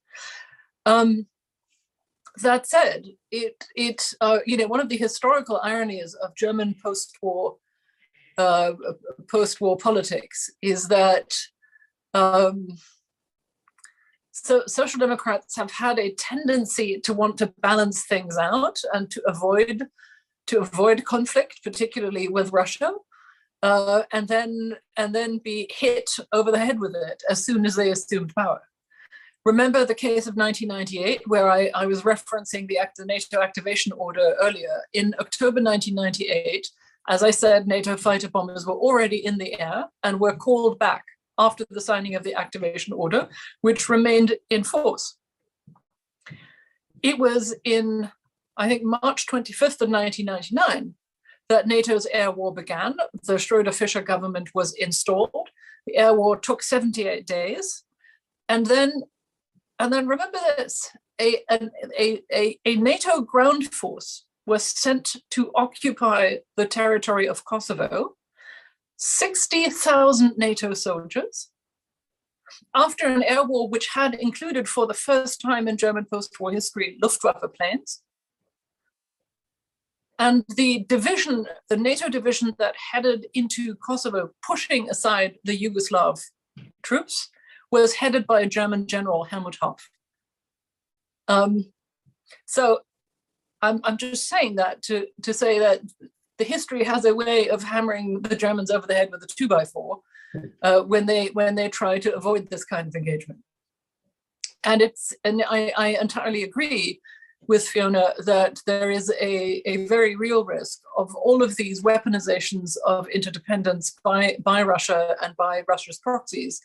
That said, one of the historical ironies of German post-war politics is that social democrats have had a tendency to want to balance things out and to avoid conflict, particularly with Russia. and then be hit over the head with it as soon as they assumed power. Remember the case of 1998, where I was referencing the NATO activation order earlier. In October 1998, as I said, NATO fighter bombers were already in the air and were called back after the signing of the activation order, which remained in force. It was in, I think, March 25th of 1999 that NATO's air war began. The Schroeder-Fischer government was installed. The air war took 78 days. And then remember this, a NATO ground force was sent to occupy the territory of Kosovo, 60,000 NATO soldiers, after an air war which had included for the first time in German post-war history, Luftwaffe planes. And the division, the NATO division that headed into Kosovo, pushing aside the Yugoslav troops, was headed by a German general, Helmut Hoff. So I'm just saying that to say that the history has a way of hammering the Germans over the head with a 2x4 when they try to avoid this kind of engagement. And I entirely agree with Fiona that there is a very real risk of all of these weaponizations of interdependence by Russia and by Russia's proxies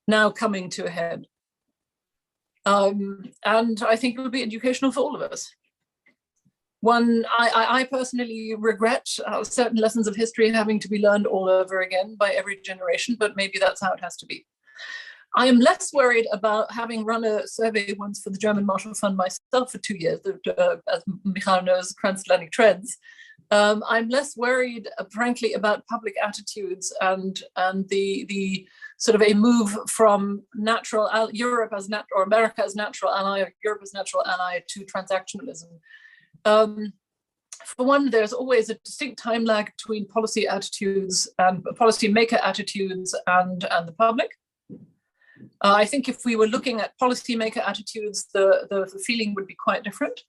now coming to a head. And I think it will be educational for all of us. I personally regret certain lessons of history having to be learned all over again by every generation, but maybe that's how it has to be. I am less worried about having run a survey once for the German Marshall Fund myself for 2 years, as Michal knows, transatlantic trends. I'm less worried, frankly, about public attitudes and the sort of a move from Europe as or America as natural ally, or Europe as natural ally, to transactionalism. For one, there's always a distinct time lag between policy attitudes and policymaker attitudes and the public. I think if we were looking at policymaker attitudes, the feeling would be quite different.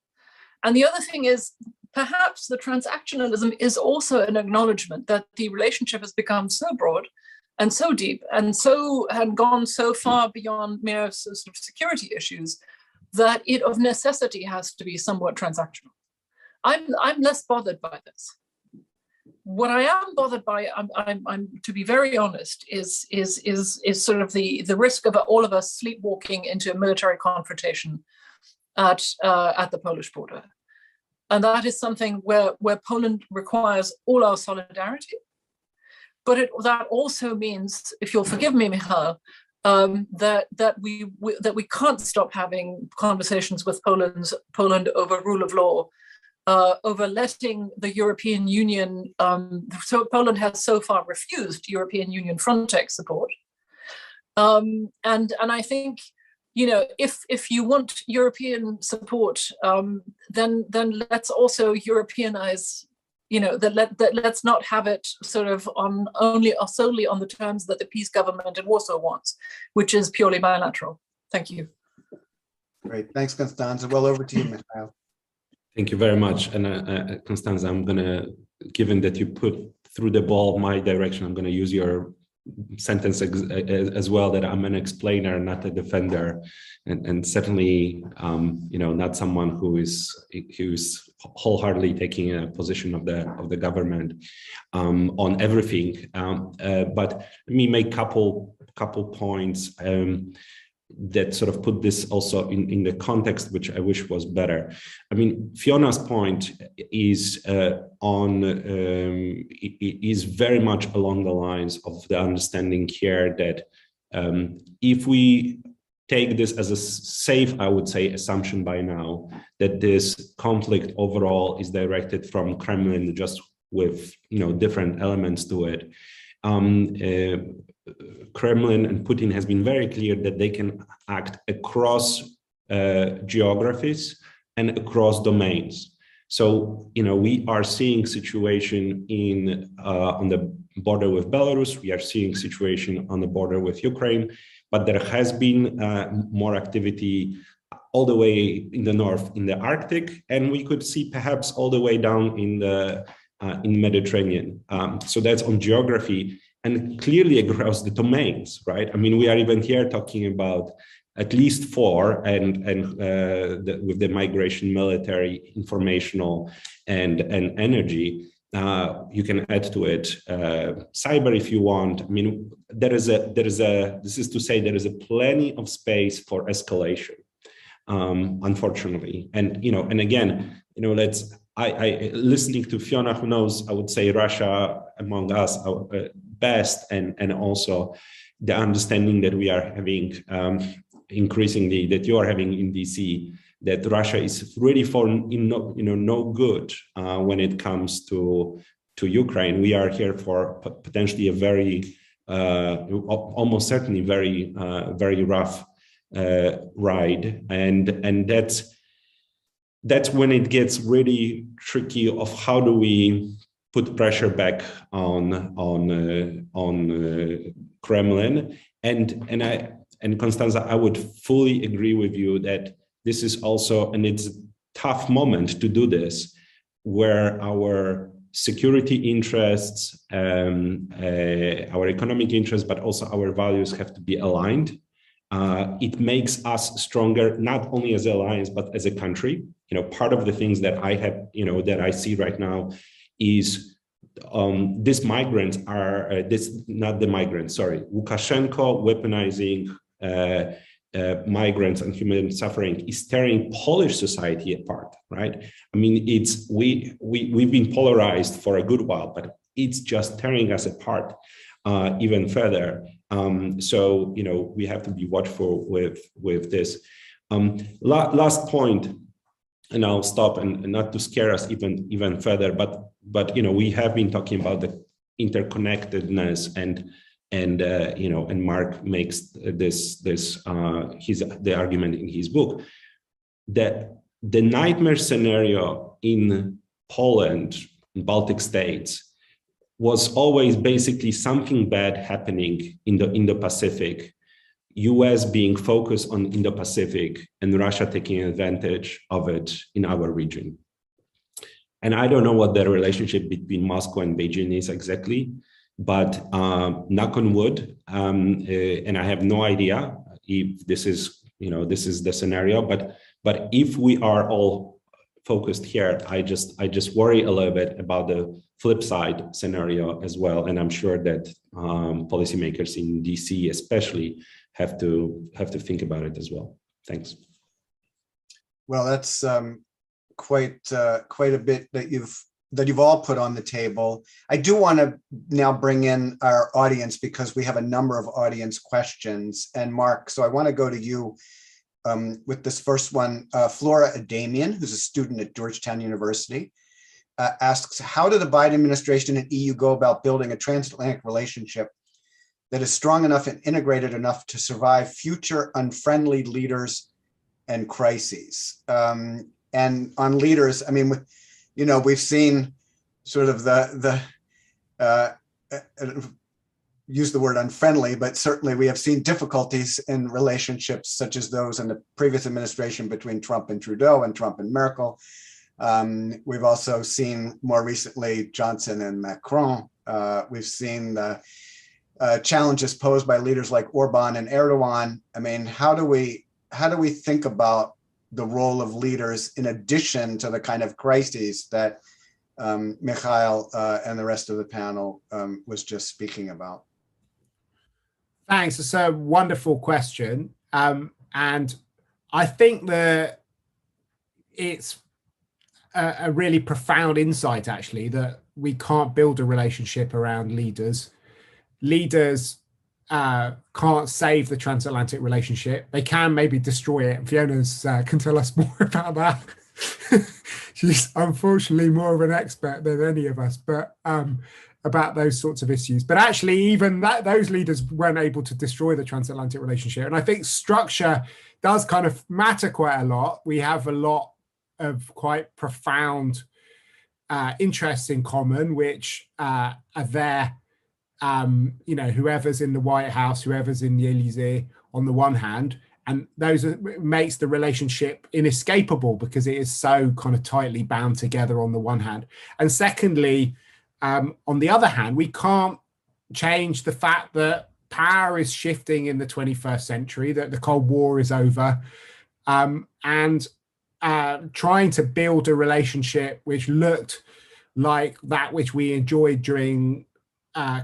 And the other thing is, perhaps the transactionalism is also an acknowledgement that the relationship has become so broad and so deep and gone so far beyond mere sort of security issues that it of necessity has to be somewhat transactional. I'm less bothered by this. What I am bothered by, I'm to be very honest, is sort of the risk of all of us sleepwalking into a military confrontation at the Polish border, and that is something where Poland requires all our solidarity. But that also means, if you'll forgive me, Michal, that we can't stop having conversations with Poland over rule of law. Over letting the European Union, so Poland has so far refused European Union Frontex support. And I think, if you want European support, then let's also Europeanize, let's not have it sort of solely on the terms that the peace government in Warsaw wants, which is purely bilateral. Thank you. Great, thanks, Constanza. Well, over to you, Michal. Thank you very much. And Constanza, I'm going to, given that you put through the ball my direction, I'm going to use your sentence as well, that I'm an explainer, not a defender, and certainly, not someone who is wholeheartely taking a position of the government on everything. But let me make couple points that sort of put this also in the context, which I wish was better. I mean, Fiona's point is is very much along the lines of the understanding here that if we take this as a safe, I would say, assumption by now, that this conflict overall is directed from Kremlin, just with different elements to it. Kremlin and Putin has been very clear that they can act across geographies and across domains. So, we are seeing situation on the border with Belarus. We are seeing situation on the border with Ukraine, but there has been more activity all the way in the north in the Arctic, and we could see perhaps all the way down in the in Mediterranean. So that's on geography and clearly across the domains, right? I mean, we are even here talking about at least 4, and with the migration, military, informational, and energy. You can add to it cyber if you want. I mean, this is to say there is a plenty of space for escalation, unfortunately. And and again, listening to Fiona, who knows, I would say, Russia among us best, and also the understanding that we are having increasingly, that you are having in DC, that Russia is really no good when it comes to Ukraine. We are here for potentially a very, almost certainly very rough ride, and that's when it gets really tricky of how do we put pressure back on Kremlin, and Constanza, I would fully agree with you that this is also, and it's a tough moment to do this, where our security interests, our economic interests, but also our values have to be aligned. It makes us stronger, not only as an alliance, but as a country. Part of the things that I have, that I see right now is these migrants are, Lukashenko weaponizing migrants and human suffering is tearing Polish society apart, right? I mean, we've been polarized for a good while, but it's just tearing us apart even further. So we have to be watchful with this. Last point, and I'll stop, and not to scare us even further, but we have been talking about the interconnectedness, and Mark makes the argument in his book that the nightmare scenario in Poland, in Baltic states, was always basically something bad happening in the Indo-Pacific, US being focused on Indo-Pacific and Russia taking advantage of it in our region. And I don't know what the relationship between Moscow and Beijing is exactly, but knock on wood, and I have no idea if this is the scenario, but if we are all focused here, I just worry a little bit about the flip side scenario as well, and I'm sure that policymakers in DC especially have to think about it as well. Thanks. Well, that's quite a bit that you've all put on the table. I do want to now bring in our audience because we have a number of audience questions. And Mark, so I want to go to you with this first one. Flora Adamian, who's a student at Georgetown University, asks, how did the Biden administration and EU go about building a transatlantic relationship that is strong enough and integrated enough to survive future unfriendly leaders and crises? And on leaders, I mean, we've seen sort of use the word unfriendly, but certainly we have seen difficulties in relationships such as those in the previous administration between Trump and Trudeau and Trump and Merkel. We've also seen more recently Johnson and Macron. We've seen the challenges posed by leaders like Orban and Erdogan. I mean, how do we think about the role of leaders in addition to the kind of crises that Mikhail and the rest of the panel was just speaking about? Thanks. It's a wonderful question. And I think that it's a really profound insight, actually, that we can't build a relationship around leaders. Leaders can't save the transatlantic relationship. They can maybe destroy it. Fiona's can tell us more about that. She's unfortunately more of an expert than any of us, but about those sorts of issues. But actually, even those leaders weren't able to destroy the transatlantic relationship. And I think structure does kind of matter quite a lot. We have a lot of quite profound interests in common, which are there. Whoever's in the White House, whoever's in the Elysee on the one hand, And makes the relationship inescapable because it is so kind of tightly bound together on the one hand. And secondly, on the other hand, we can't change the fact that power is shifting in the 21st century, that the Cold War is over, and trying to build a relationship which looked like that which we enjoyed during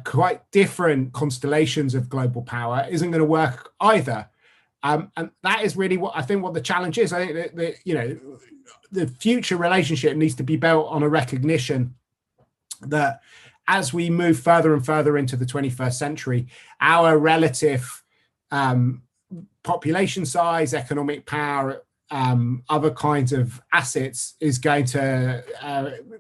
quite different constellations of global power isn't going to work either. And that is really what the challenge is. I think that the future relationship needs to be built on a recognition that as we move further and further into the 21st century, our relative population size, economic power, other kinds of assets is going to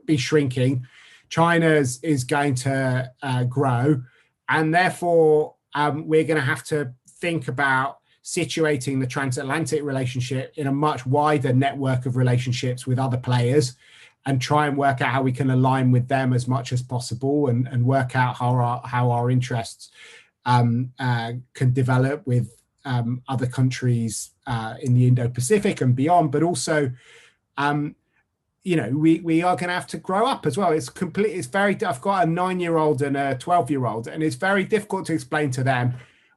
be shrinking. China's is going to grow. And therefore, we're going to have to think about situating the transatlantic relationship in a much wider network of relationships with other players, and try and work out how we can align with them as much as possible, and work out how our interests can develop with other countries in the Indo-Pacific and beyond. But also, we are going to have to grow up as well. I've got a 9-year-old and a 12-year-old, and it's very difficult to explain to them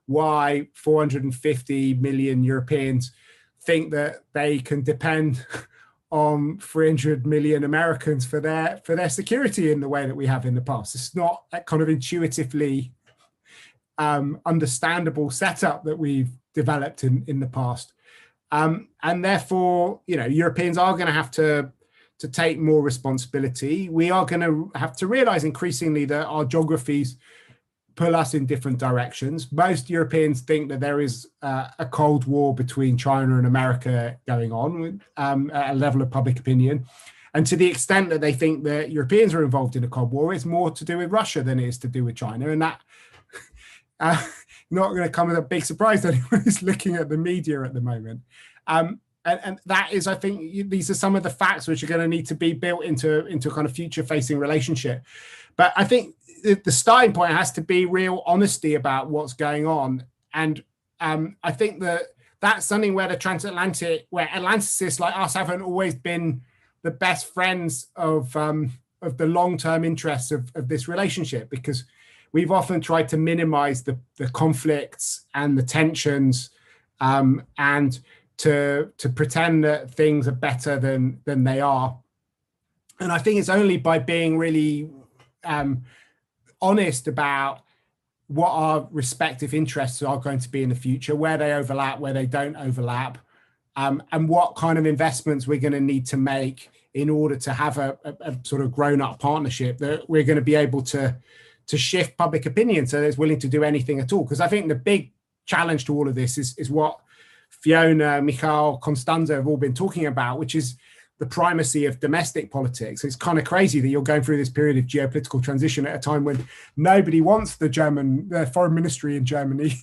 why 450 million Europeans think that they can depend on 300 million Americans for their security in the way that we have in the past. It's not that kind of intuitively understandable setup that we've developed in the past. And therefore, Europeans are going to have to take more responsibility. We are going to have to realize increasingly that our geographies pull us in different directions. Most Europeans think that there is a Cold War between China and America going on at a level of public opinion. And to the extent that they think that Europeans are involved in a Cold War, it's more to do with Russia than it is to do with China. And that not going to come as a big surprise to anyone who's looking at the media at the moment. And that is, I think, these are some of the facts which are going to need to be built into a kind of future-facing relationship. But I think the starting point has to be real honesty about what's going on. And I think that's something where where Atlanticists like us haven't always been the best friends of the long-term interests of this relationship, because we've often tried to minimize the conflicts and the tensions, and to pretend that things are better than they are. And I think it's only by being really honest about what our respective interests are going to be in the future, where they overlap, where they don't overlap, and what kind of investments we're going to need to make in order to have a sort of grown-up partnership that we're going to be able to shift public opinion so that it's willing to do anything at all. Because I think the big challenge to all of this is what Fiona, Michal, Constanza have all been talking about, which is the primacy of domestic politics. It's kind of crazy that you're going through this period of geopolitical transition at a time when nobody wants the foreign ministry in Germany.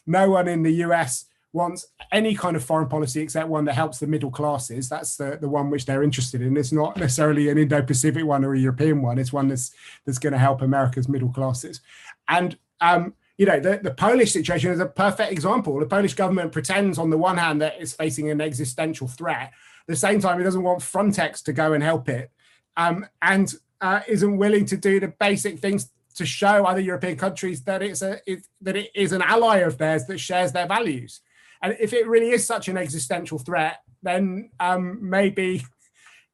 No one in the US wants any kind of foreign policy except one that helps the middle classes. That's the one which they're interested in. It's not necessarily an Indo-Pacific one or a European one. It's one that's going to help America's middle classes. And the Polish situation is a perfect example. The Polish government pretends on the one hand that it's facing an existential threat. At the same time, it doesn't want Frontex to go and help it, and isn't willing to do the basic things to show other European countries that it is an ally of theirs that shares their values. And if it really is such an existential threat, then maybe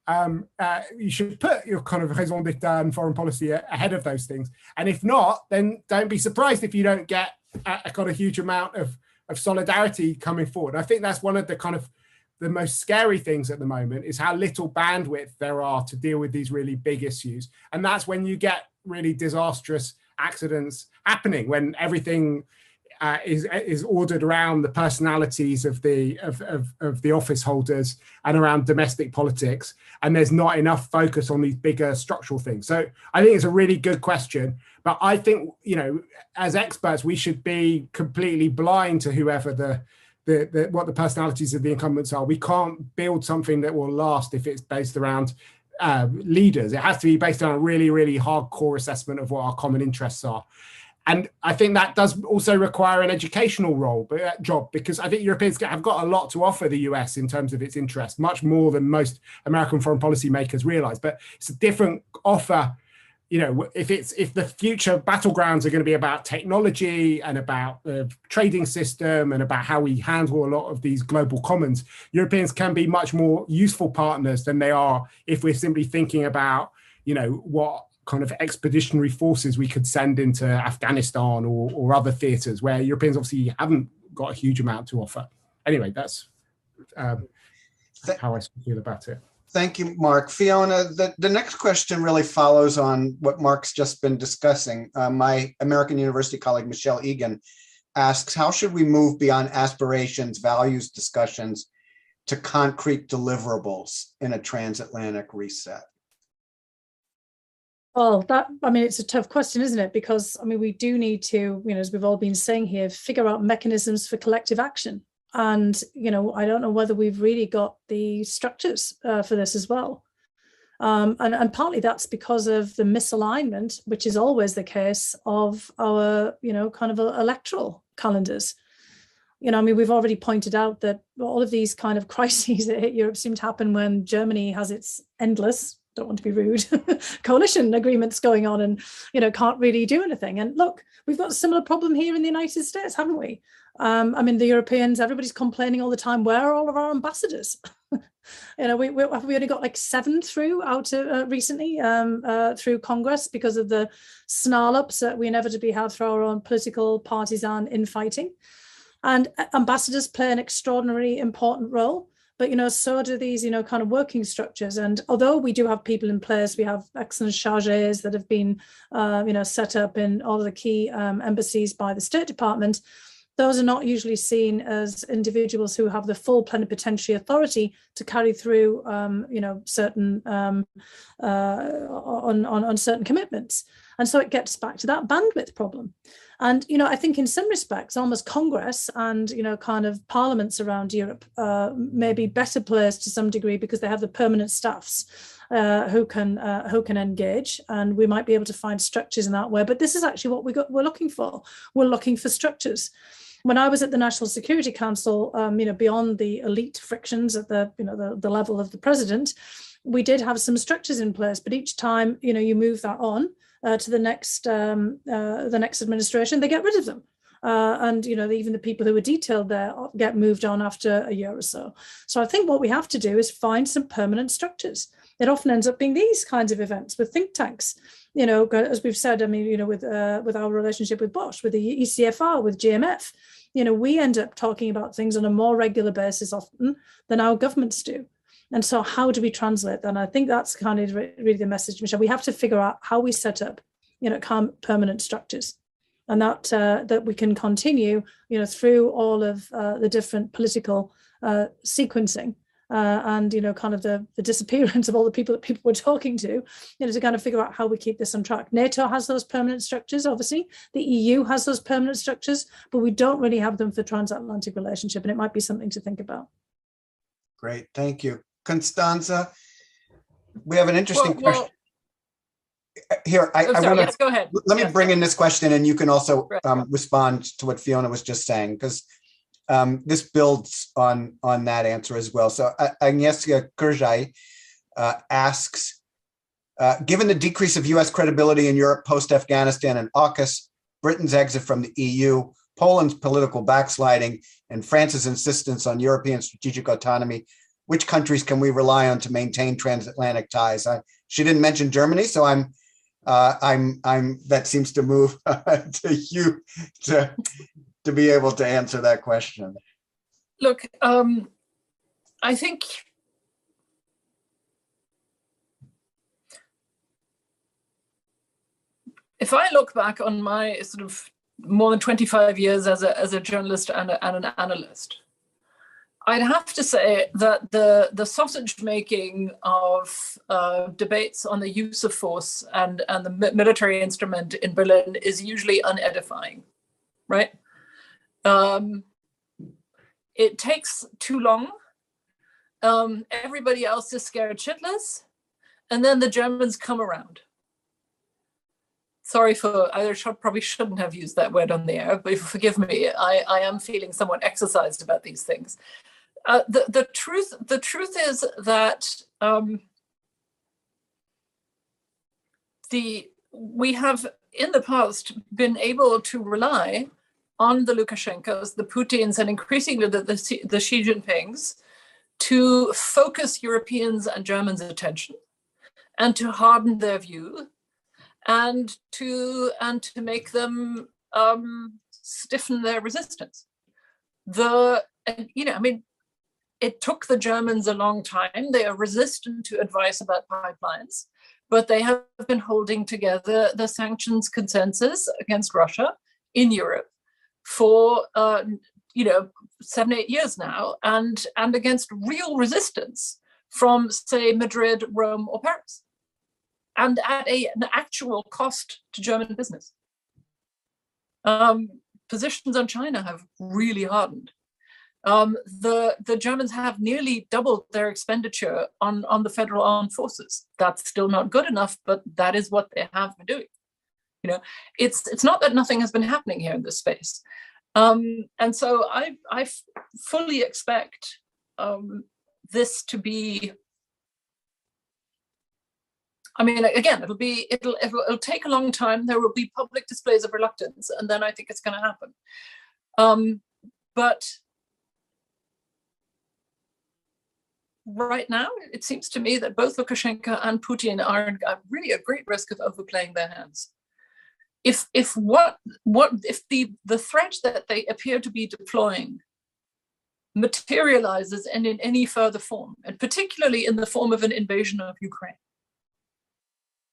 you should put your kind of raison d'etat and foreign policy ahead of those things. And if not, then don't be surprised if you don't get a kind of huge amount of solidarity coming forward. I think that's one of the kind of the most scary things at the moment, is how little bandwidth there are to deal with these really big issues. And that's when you get really disastrous accidents happening, when everything is ordered around the personalities of the office holders and around domestic politics, and there's not enough focus on these bigger structural things. So I think it's a really good question, but I think, as experts, we should be completely blind to whoever what the personalities of the incumbents are. We can't build something that will last if it's based around leaders. It has to be based on a really, really hardcore assessment of what our common interests are. And I think that does also require an educational job, because I think Europeans have got a lot to offer the US in terms of its interest, much more than most American foreign policy makers realize. But it's a different offer. You know, if the future battlegrounds are going to be about technology and about the trading system and about how we handle a lot of these global commons, Europeans can be much more useful partners than they are if we're simply thinking about, you know, what kind of expeditionary forces we could send into Afghanistan or other theaters where Europeans obviously haven't got a huge amount to offer. Anyway, that's how I feel about it. Thank you, Mark. Fiona, the next question really follows on what Mark's just been discussing. My American University colleague, Michelle Egan, asks, how should we move beyond aspirations, values discussions to concrete deliverables in a transatlantic reset? Well, it's a tough question, isn't it? Because, we do need to, as we've all been saying here, figure out mechanisms for collective action. And, I don't know whether we've really got the structures for this as well. And partly that's because of the misalignment, which is always the case of our, kind of electoral calendars. We've already pointed out that all of these kind of crises that hit Europe seem to happen when Germany has its endless, don't want to be rude, coalition agreements going on and, can't really do anything. And look, we've got a similar problem here in the United States, haven't we? The Europeans, everybody's complaining all the time, where are all of our ambassadors? We only got like 7 through recently through Congress because of the snarl-ups that we inevitably have through our own political partisan infighting. And ambassadors play an extraordinarily important role. But, so do these, kind of working structures. And although we do have people in place, we have excellent chargés that have been, set up in all of the key embassies by the State Department. Those are not usually seen as individuals who have the full plenipotentiary authority to carry through, certain on certain commitments. And so it gets back to that bandwidth problem. And, I think in some respects, almost Congress and, kind of parliaments around Europe may be better placed to some degree because they have the permanent staffs who can engage, and we might be able to find structures in that way. But this is actually what we're looking for. We're looking for structures. When I was at the National Security Council, beyond the elite frictions at the level of the president, we did have some structures in place. But each time, you move that on to the next administration, they get rid of them. And even the people who were detailed there get moved on after a year or so. So I think what we have to do is find some permanent structures. It often ends up being these kinds of events with think tanks. As we've said, with our relationship with Bosch, with the ECFR, with GMF, we end up talking about things on a more regular basis often than our governments do. And so how do we translate that? And I think that's kind of really the message, Michelle. We have to figure out how we set up, permanent structures, and that we can continue, through all of the different political sequencing and, kind of the disappearance of all the people that people were talking to, to kind of figure out how we keep this on track. NATO has those permanent structures, obviously. The EU has those permanent structures, but we don't really have them for transatlantic relationship, and it might be something to think about. Great, thank you. Constanza, we have an interesting question. Here, I want to, yes, go ahead. Let me bring in this question, and you can also respond to what Fiona was just saying, because this builds on that answer as well. So Agnieszka Kurjai asks, given the decrease of US credibility in Europe post-Afghanistan and AUKUS, Britain's exit from the EU, Poland's political backsliding, and France's insistence on European strategic autonomy, which countries can we rely on to maintain transatlantic ties? She didn't mention Germany, so I'm that seems to move to you to be able to answer that question. Look, I think if I look back on my sort of more than 25 years as a journalist and an analyst, I'd have to say that the sausage making of debates on the use of force and the military instrument in Berlin is usually unedifying, right? It takes too long. Everybody else is scared shitless, and then the Germans come around. sorry for, probably shouldn't have used that word on the air, but forgive me, I am feeling somewhat exercised about these things. The truth is that we have in the past been able to rely on the Lukashenkos, the Putins, and increasingly the Xi Jinpings to focus Europeans and Germans' attention and to harden their view and to make them stiffen their resistance. It took the Germans a long time. They are resistant to advice about pipelines, but they have been holding together the sanctions consensus against Russia in Europe for 7-8 years now, and against real resistance from, say, Madrid, Rome, or Paris, and at an actual cost to German business. Positions on China have really hardened. The Germans have nearly doubled their expenditure on the federal armed forces. That's still not good enough, but that is what they have been doing. It's not that nothing has been happening here in this space. And so I fully expect this to be, again, it'll take a long time. There will be public displays of reluctance, and then I think it's going to happen. But right now, it seems to me that both Lukashenko and Putin are really at great risk of overplaying their hands. If the threat that they appear to be deploying materializes in any further form, and particularly in the form of an invasion of Ukraine,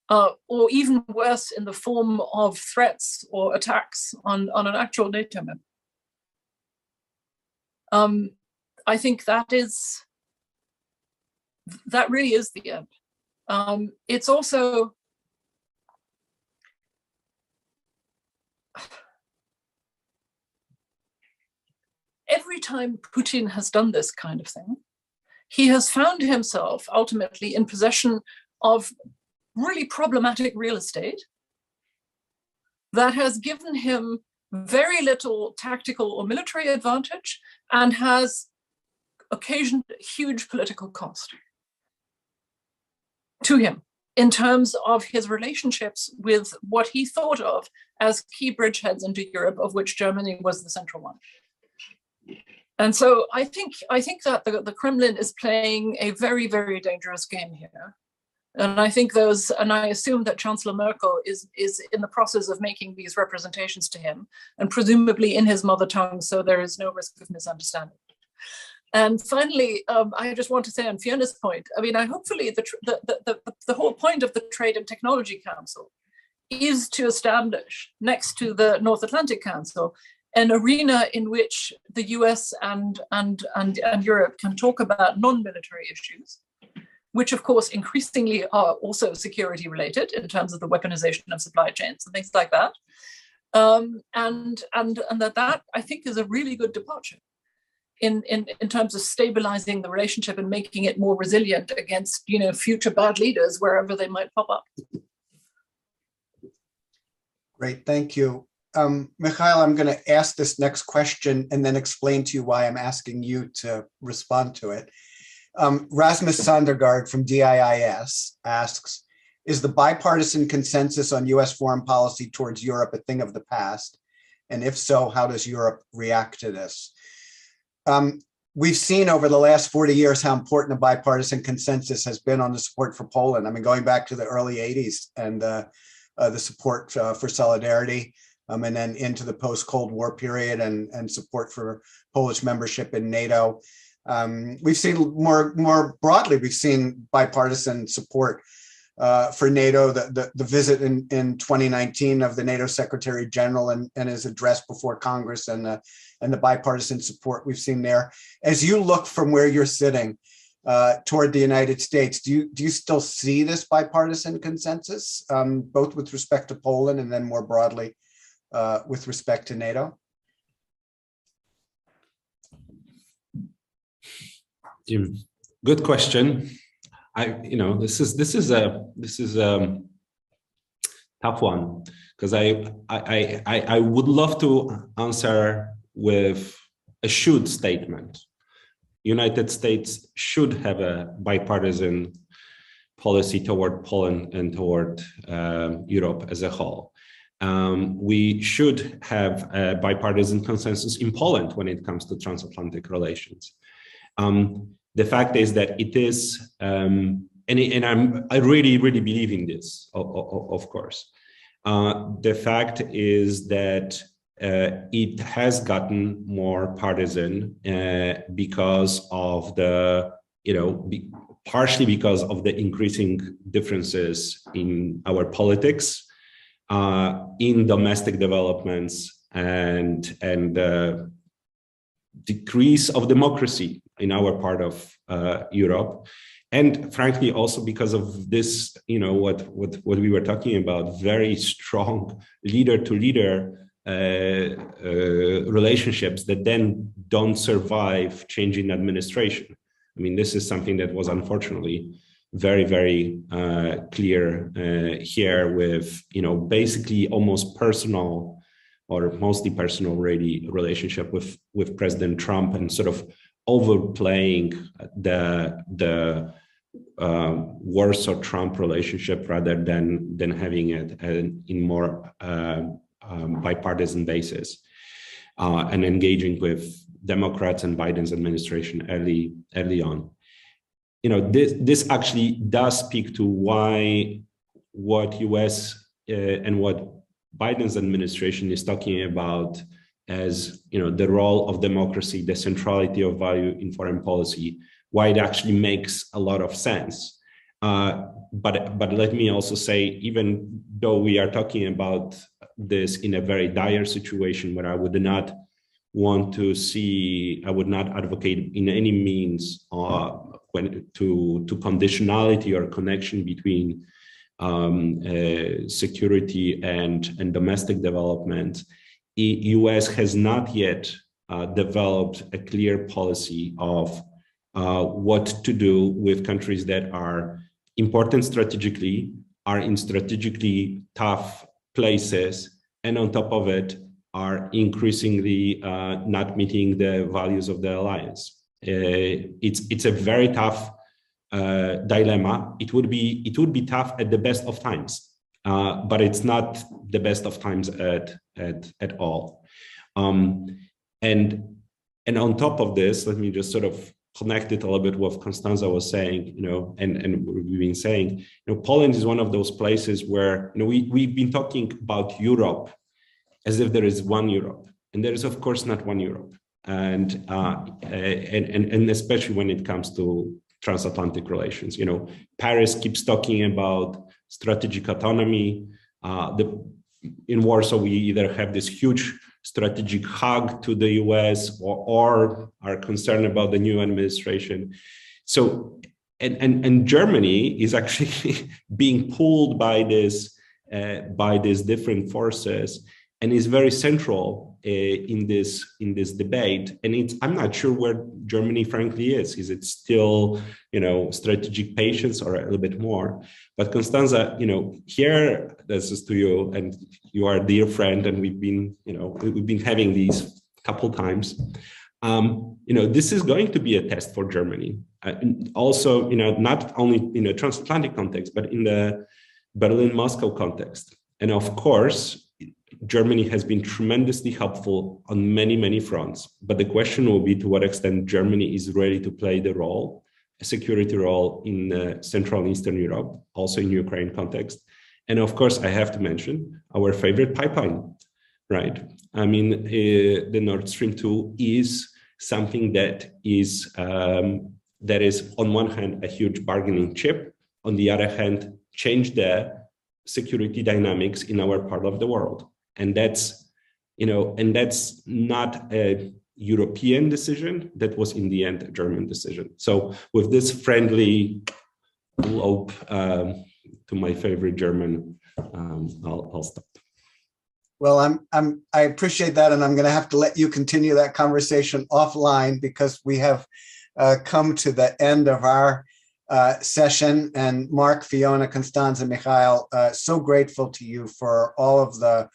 or even worse, in the form of threats or attacks on an actual NATO member, I think that really is the end. It's also, every time Putin has done this kind of thing, he has found himself ultimately in possession of really problematic real estate that has given him very little tactical or military advantage and has occasioned huge political cost to him in terms of his relationships with what he thought of as key bridgeheads into Europe, of which Germany was the central one. And so I think that the Kremlin is playing a very, very dangerous game here. And I think I assume that Chancellor Merkel is in the process of making these representations to him, and presumably in his mother tongue, so there is no risk of misunderstanding. And finally, I just want to say on Fiona's point, hopefully the whole point of the Trade and Technology Council is to establish, next to the North Atlantic Council, an arena in which the US and Europe can talk about non-military issues, which of course increasingly are also security related in terms of the weaponization of supply chains and things like that. And that I think is a really good departure in terms of stabilizing the relationship and making it more resilient against future bad leaders wherever they might pop up. Great, thank you. Mikhail, I'm going to ask this next question and then explain to you why I'm asking you to respond to it. Rasmus Sondergaard from DIIS asks, is the bipartisan consensus on US foreign policy towards Europe a thing of the past? And if so, how does Europe react to this? We've seen over the last 40 years how important a bipartisan consensus has been on the support for Poland. Going back to the early 80s and the support for solidarity, and then into the post-Cold War period and support for Polish membership in NATO. We've seen more broadly, we've seen bipartisan support for NATO, the visit in 2019 of the NATO Secretary General and his address before Congress and the bipartisan support we've seen there. As you look from where you're sitting toward the United States, do you still see this bipartisan consensus, both with respect to Poland and then more broadly with respect to NATO? Good question. This is tough one, because I would love to answer with a should statement. United States should have a bipartisan policy toward Poland and toward Europe as a whole. We should have a bipartisan consensus in Poland when it comes to transatlantic relations. The fact is that it is, and I really believe in this, of course. The fact is that it has gotten more partisan because of the, partially because of the increasing differences in our politics, in domestic developments, and decrease of democracy in our part of Europe, and frankly also because of this, what we were talking about, very strong leader-to-leader relationships that then don't survive changing administration. I mean, this is something that was unfortunately very clear here with, basically almost personal or mostly personal relationship with President Trump, and sort of overplaying the Warsaw-Trump relationship rather than having it in more bipartisan basis, and engaging with Democrats and Biden's administration early on. This actually does speak to why what US and what Biden's administration is talking about as, the role of democracy, the centrality of value in foreign policy, why it actually makes a lot of sense. But let me also say, even though we are talking about this in a very dire situation where I would not advocate in any means to conditionality or connection between security and domestic development. US has not yet developed a clear policy of what to do with countries that are important strategically, are in strategically tough places, and on top of it are increasingly not meeting the values of the alliance. It's a very tough dilemma. It would be tough at the best of times, but it's not the best of times at all. And on top of this, let me just sort of connect it a little bit with what Constanza was saying, and we've been saying, Poland is one of those places where, we've been talking about Europe as if there is one Europe, and there is of course not one Europe, and especially when it comes to transatlantic relations. Paris keeps talking about strategic autonomy. In Warsaw, we either have this huge strategic hug to the US or are concerned about the new administration. So, and Germany is actually being pulled by these different forces, and is very central in this debate. And I'm not sure where Germany frankly is. Is it still, strategic patience or a little bit more? But Constanza, here, this is to you, and you are a dear friend, and we've been having these couple times. This is going to be a test for Germany. Also, not only in a transatlantic context, but in the Berlin-Moscow context. And of course, Germany has been tremendously helpful on many fronts. But the question will be to what extent Germany is ready to play the role, a security role in Central and Eastern Europe, also in Ukraine context. And of course, I have to mention our favorite pipeline, right? I mean, the Nord Stream 2 is something that is on one hand a huge bargaining chip, on the other hand, change the security dynamics in our part of the world. And that's not a European decision. That was in the end a German decision. So with this friendly lobe to my favorite German, I'll stop. Well, I appreciate that, and I'm going to have to let you continue that conversation offline, because we have come to the end of our session. And Mark, Fiona, Constanza, Mikhail, so grateful to you for all of the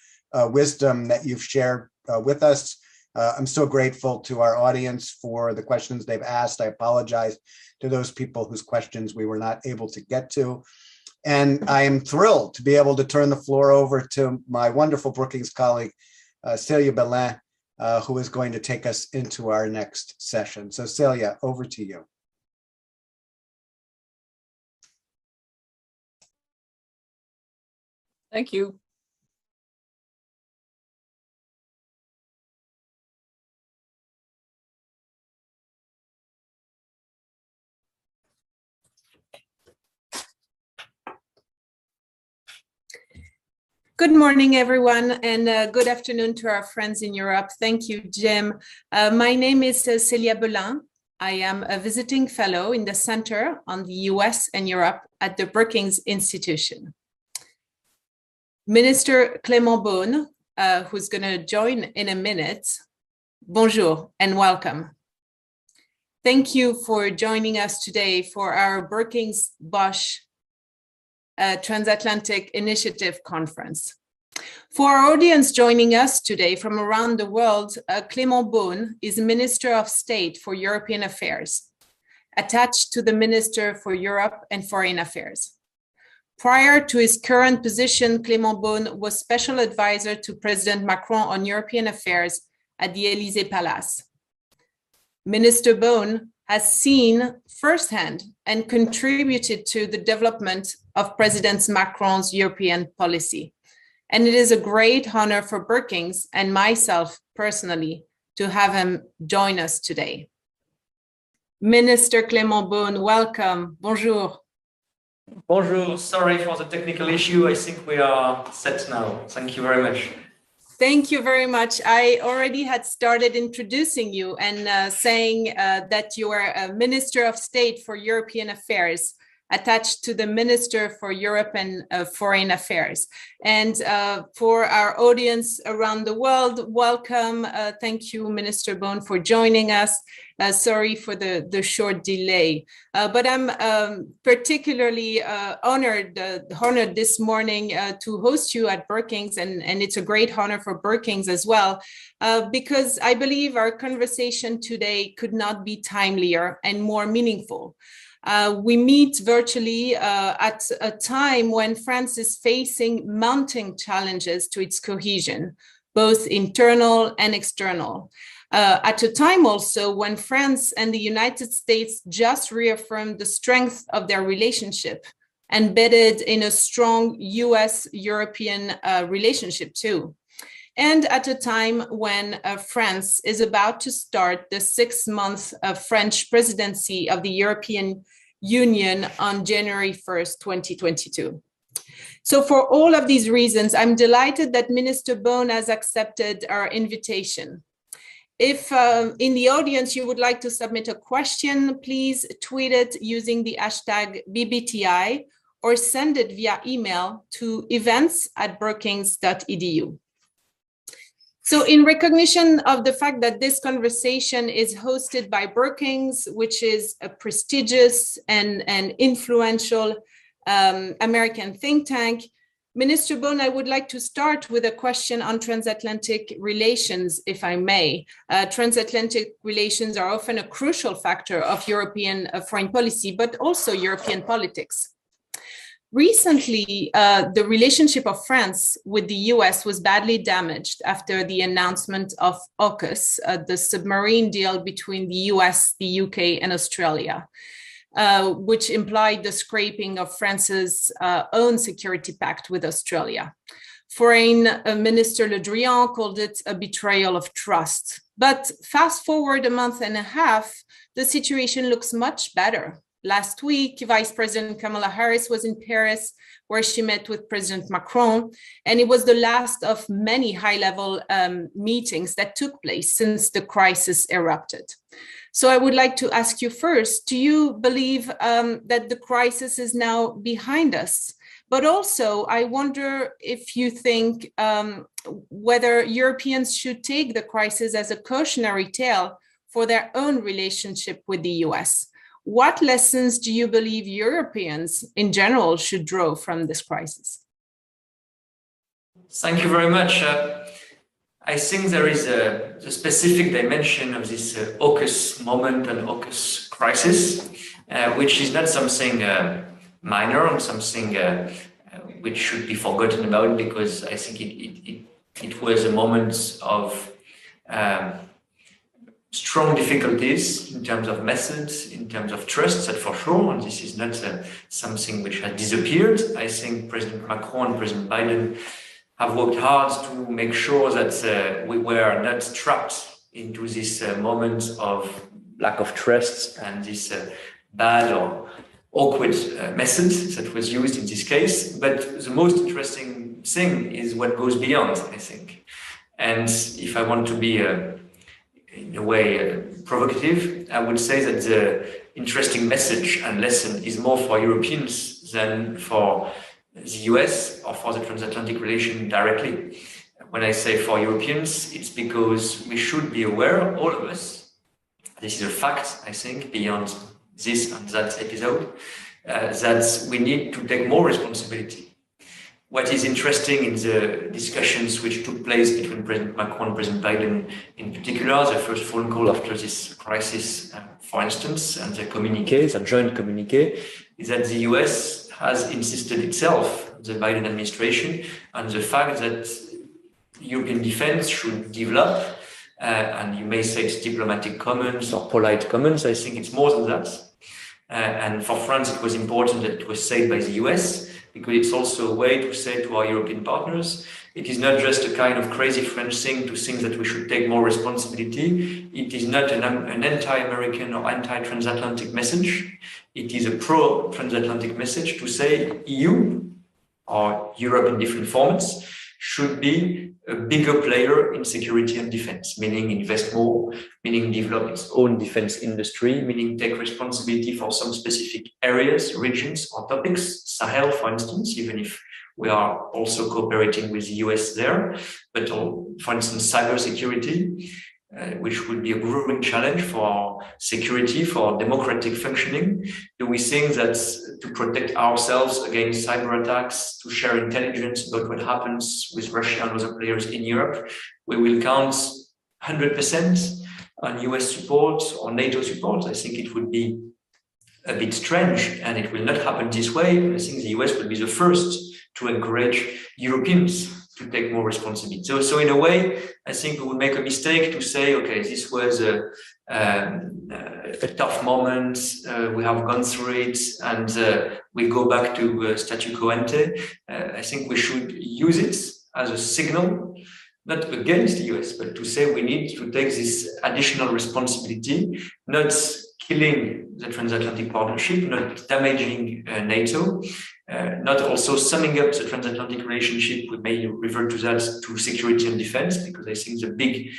wisdom that you've shared with us. I'm so grateful to our audience for the questions they've asked. I apologize to those people whose questions we were not able to get to. And I am thrilled to be able to turn the floor over to my wonderful Brookings colleague, Celia Bellin, who is going to take us into our next session. So Celia, over to you. Thank you. Good morning, everyone, and good afternoon to our friends in Europe. Thank you, Jim. My name is Celia Bellin. I am a visiting fellow in the Center on the US and Europe at the Brookings Institution. Minister Clément Beaune, who's going to join in a minute, bonjour and welcome. Thank you for joining us today for our Brookings Bosch Transatlantic Initiative Conference. For our audience joining us today from around the world, Clément Beaune is Minister of State for European Affairs, attached to the Minister for Europe and Foreign Affairs. Prior to his current position, Clément Beaune was Special Advisor to President Macron on European Affairs at the Élysée Palace. Minister Beaune has seen firsthand and contributed to the development of President Macron's European policy. And it is a great honor for Brookings and myself personally to have him join us today. Minister Clément Beaune, welcome. Bonjour. Bonjour. Sorry for the technical issue. I think we are set now. Thank you very much. Thank you very much. I already had started introducing you and saying that you are a Minister of State for European Affairs, attached to the Minister for Europe and Foreign Affairs. And for our audience around the world, welcome. Thank you, Minister Beaune, for joining us. Sorry for the short delay, but I'm particularly honored this morning to host you at Brookings, and it's a great honor for Brookings as well, because I believe our conversation today could not be timelier and more meaningful. We meet virtually at a time when France is facing mounting challenges to its cohesion, both internal and external. At a time also when France and the United States just reaffirmed the strength of their relationship, embedded in a strong US-European relationship too. And at a time when France is about to start the 6-month French presidency of the European Union on January 1st, 2022. So for all of these reasons, I'm delighted that Minister Beaune has accepted our invitation. If in the audience you would like to submit a question, please tweet it using the hashtag BBTI or send it via email to events@brookings.edu. So in recognition of the fact that this conversation is hosted by Brookings, which is a prestigious and influential American think tank, Minister Beaune, I would like to start with a question on transatlantic relations, if I may. Transatlantic relations are often a crucial factor of European foreign policy, but also European politics. Recently, the relationship of France with the US was badly damaged after the announcement of AUKUS, the submarine deal between the US, the UK, and Australia, which implied the scraping of France's own security pact with Australia. Foreign Minister Le Drian called it a betrayal of trust. But fast forward a month and a half, the situation looks much better. Last week, Vice President Kamala Harris was in Paris, where she met with President Macron, and it was the last of many high-level meetings that took place since the crisis erupted. So I would like to ask you first, do you believe that the crisis is now behind us? But also, I wonder if you think whether Europeans should take the crisis as a cautionary tale for their own relationship with the US. what lessons do you believe Europeans in general should draw from this crisis? Thank you very much. I think there is a specific dimension of this AUKUS moment and AUKUS crisis, which is not something minor and something which should be forgotten about, because I think it was a moment of strong difficulties in terms of methods, in terms of trust, that for sure, and this is not something which has disappeared. I think President Macron and President Biden have worked hard to make sure that we were not trapped into this moment of lack of trust and this bad or awkward method that was used in this case. But the most interesting thing is what goes beyond, I think. And if I want to be in a way provocative, I would say that the interesting message and lesson is more for Europeans than for the US or for the transatlantic relation directly. When I say for Europeans, it's because we should be aware, all of us, this is a fact, I think, beyond this and that episode, that we need to take more responsibility. What is interesting in the discussions which took place between President Macron and President Biden, in particular, the first phone call after this crisis, for instance, and the communiqué, the joint communiqué, is that the US has insisted itself, the Biden administration, on the fact that European defense should develop, and you may say it's diplomatic comments or polite comments. I think it's more than that. And for France, it was important that it was said by the US, because it's also a way to say to our European partners, it is not just a kind of crazy French thing to think that we should take more responsibility. It is not an anti-American or anti-transatlantic message. It is a pro-transatlantic message to say EU, or Europe in different formats, should be a bigger player in security and defense, meaning invest more, meaning develop its own defense industry, meaning take responsibility for some specific areas, regions, or topics, Sahel, for instance, even if we are also cooperating with the US there, but for instance, cybersecurity, which would be a growing challenge for security, for democratic functioning. Do we think that to protect ourselves against cyber attacks, to share intelligence about what happens with Russia and other players in Europe, we will count 100% on US support or NATO support? I think it would be a bit strange, and it will not happen this way. I think the US will be the first to encourage Europeans to take more responsibility. So in a way, I think we would make a mistake to say, okay, this was a tough moment, we have gone through it, and we go back to statu quo ante. I think we should use it as a signal, not against the US, but to say we need to take this additional responsibility, not killing the transatlantic partnership, not damaging NATO, not also summing up the transatlantic relationship. We may revert to that, to security and defense, because I think the big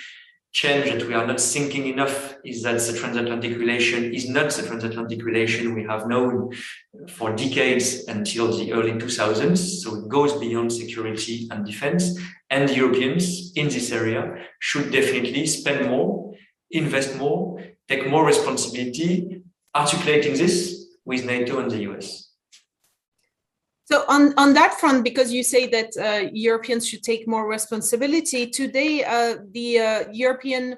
change that we are not thinking enough is that the transatlantic relation is not the transatlantic relation we have known for decades until the early 2000s. So it goes beyond security and defense, and the Europeans in this area should definitely spend more, invest more, take more responsibility, articulating this with NATO and the US. So on that front, because you say that Europeans should take more responsibility, today the European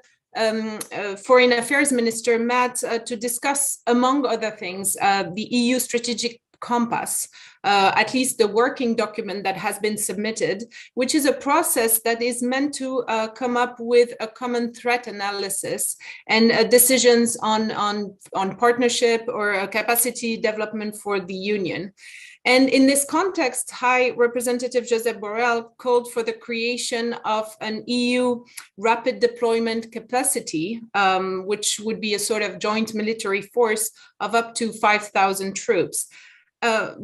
Foreign Affairs Minister met to discuss, among other things, the EU strategic compass, at least the working document that has been submitted, which is a process that is meant to come up with a common threat analysis and decisions on partnership or capacity development for the Union. And in this context, High Representative Josep Borrell called for the creation of an EU rapid deployment capacity, which would be a sort of joint military force of up to 5,000 troops.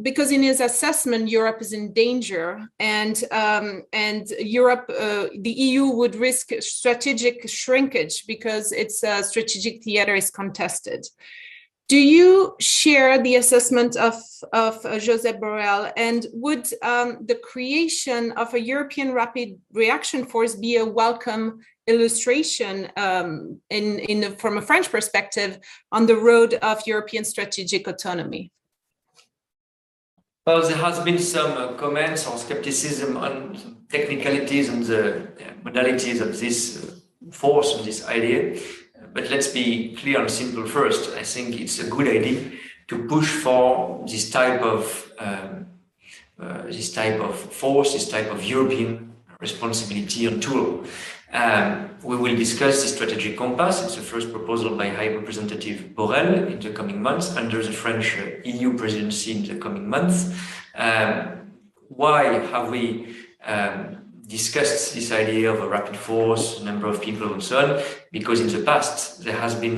Because in his assessment, Europe is in danger, and Europe, the EU would risk strategic shrinkage because its strategic theater is contested. Do you share the assessment of Josep Borrell, and would the creation of a European rapid reaction force be a welcome illustration from a French perspective on the road of European strategic autonomy? Well, there has been some comments or skepticism on technicalities and the modalities of this force, of this idea. But let's be clear and simple first. I think it's a good idea to push for this type of force, this type of European responsibility and tool. We will discuss the strategic compass. It's the first proposal by High Representative Borrell in the coming months under the French EU presidency in the coming months. Why have we discussed this idea of a rapid force, number of people and so on? Because in the past, there has been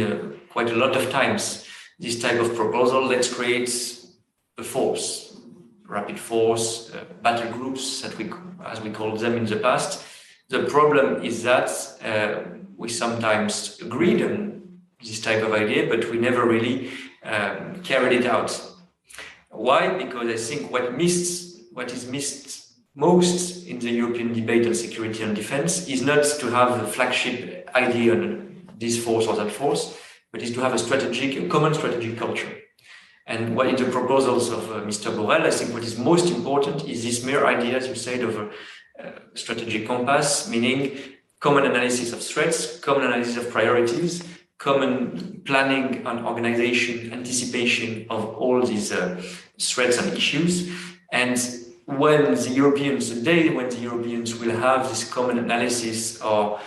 quite a lot of times this type of proposal, let's create a force, rapid force, battle groups, as we called them in the past. The problem is that we sometimes agreed on this type of idea, but we never really carried it out. Why? Because I think what is missed most in the European debate on security and defense is not to have a flagship idea on this force or that force, but is to have a common strategic culture. And what in the proposals of Mr. Borrell, I think what is most important is this mere idea, as you said, of a strategic compass, meaning common analysis of threats, common analysis of priorities, common planning and organization, anticipation of all these threats and issues. And when the Europeans will have this common analysis or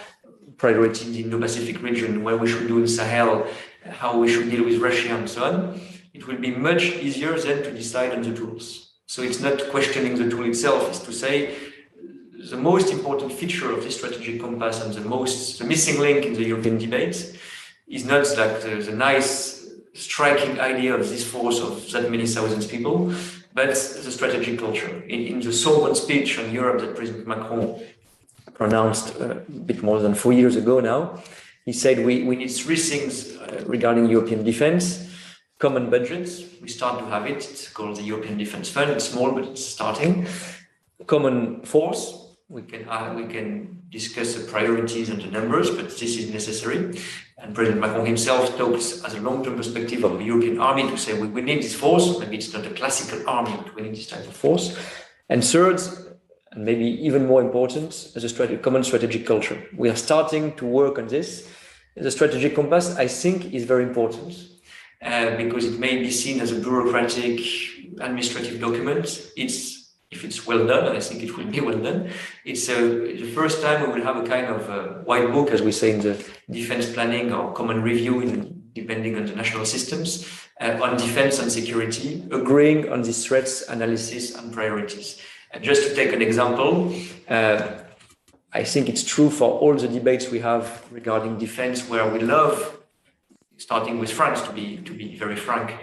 priority in the Indo-Pacific region, what we should do in Sahel, how we should deal with Russia and so on, it will be much easier then to decide on the tools. So it's not questioning the tool itself, it's to say the most important feature of this strategic compass and the missing link in the European debate is not like the nice striking idea of this force of that many thousands of people, but the strategic culture. In the Sorbonne speech on Europe that President Macron pronounced a bit more than 4 years ago now, he said we need three things regarding European defense. Common budgets, we start to have it. It's called the European Defense Fund. It's small, but it's starting. Common force, we can discuss the priorities and the numbers, but this is necessary. And President Macron himself talks as a long-term perspective of a European army to say we need this force. Maybe it's not a classical army, but we need this type of force. And third, and maybe even more important, as a common strategic culture. We are starting to work on this. The strategic compass, I think, is very important. Because it may be seen as a bureaucratic administrative document. If it's well done, and I think it will be well done, it's the first time we will have a kind of white book, as we say in the defense planning or common review, depending on the national systems, on defense and security, agreeing on these threats, analysis and priorities. And just to take an example, I think it's true for all the debates we have regarding defense, where we love, starting with France, to be very frank,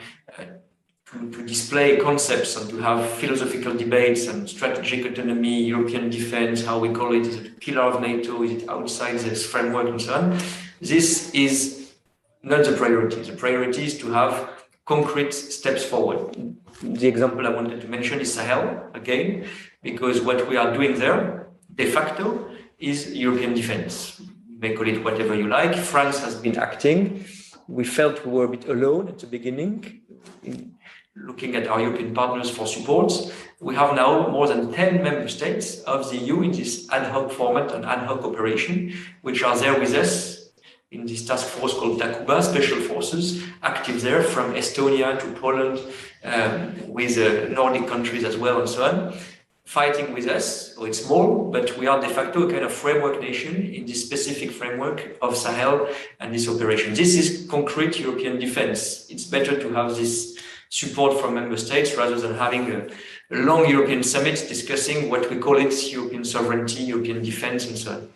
to display concepts and to have philosophical debates and strategic autonomy, European defense, how we call it, is it a pillar of NATO, is it outside this framework and so on. This is not the priority. The priority is to have concrete steps forward. The example I wanted to mention is Sahel, again, because what we are doing there, de facto, is European defense. You may call it whatever you like. France has been acting. We felt we were a bit alone at the beginning, in looking at our European partners for support. We have now more than 10 member states of the EU in this ad hoc format and ad hoc operation, which are there with us in this task force called Takuba, Special Forces, active there from Estonia to Poland, with Nordic countries as well and so on, fighting with us. So it's small, but we are de facto a kind of framework nation in this specific framework of Sahel and this operation. This is concrete European defense. It's better to have this support from member states rather than having a long European summit discussing what we call it European sovereignty, European defense and so on.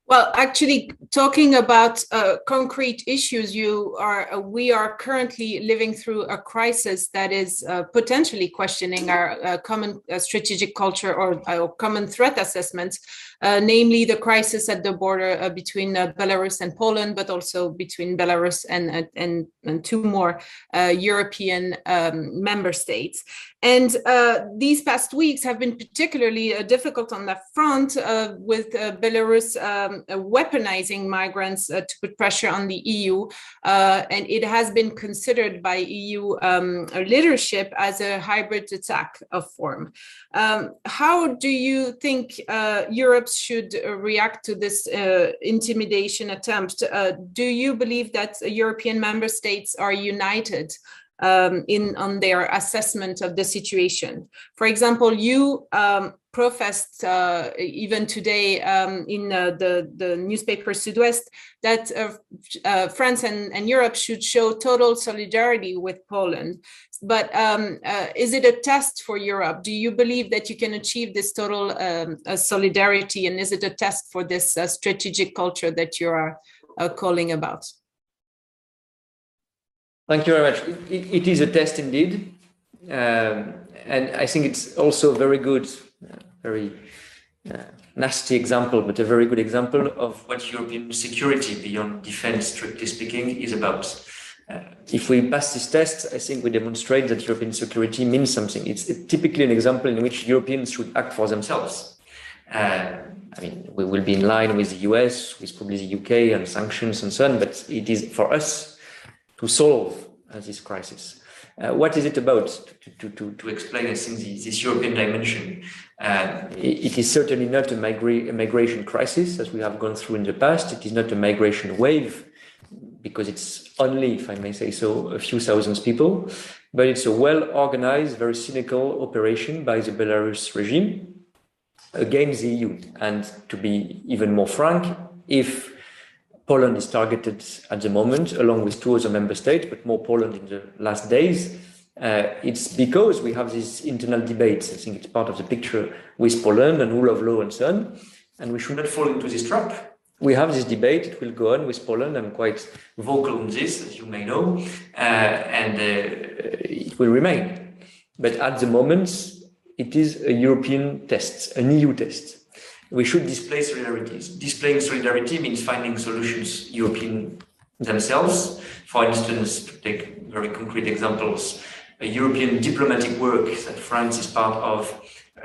Well, actually, talking about concrete issues, we are currently living through a crisis that is potentially questioning our common strategic culture or common threat assessments. namely the crisis at the border between Belarus and Poland, but also between Belarus and two more European member states. And these past weeks have been particularly difficult on that front, with Belarus weaponizing migrants to put pressure on the EU. And it has been considered by EU leadership as a hybrid attack of form. How do you think Europe should react to this intimidation attempt? Do you believe that European member states are united on their assessment of the situation? For example, you professed even today in the newspaper Sud-Ouest that France and Europe should show total solidarity with Poland. But is it a test for Europe? Do you believe that you can achieve this total solidarity? And is it a test for this strategic culture that you are calling about? Thank you very much. It is a test indeed. And I think it's also very good, very nasty example, but a very good example of what European security beyond defense, strictly speaking, is about. If we pass this test, I think we demonstrate that European security means something. It's typically an example in which Europeans should act for themselves. I mean, we will be in line with the US, with probably the UK and sanctions and so on, but it is for us to solve this crisis. What is it about? To explain, I think, this European dimension. It is certainly not a migration crisis, as we have gone through in the past. It is not a migration wave, because it's only, if I may say so, a few thousand people, but it's a well-organized, very cynical operation by the Belarus regime against the EU. And to be even more frank, if Poland is targeted at the moment, along with two other member states, but more Poland in the last days, it's because we have these internal debates. I think it's part of the picture with Poland and rule of law and so on, and we should not fall into this trap. We have this debate, it will go on with Poland. I'm quite vocal on this, as you may know, and it will remain. But at the moment, it is a European test, an EU test. We should display solidarities. Displaying solidarity means finding solutions, European themselves. For instance, to take very concrete examples, a European diplomatic work that France is part of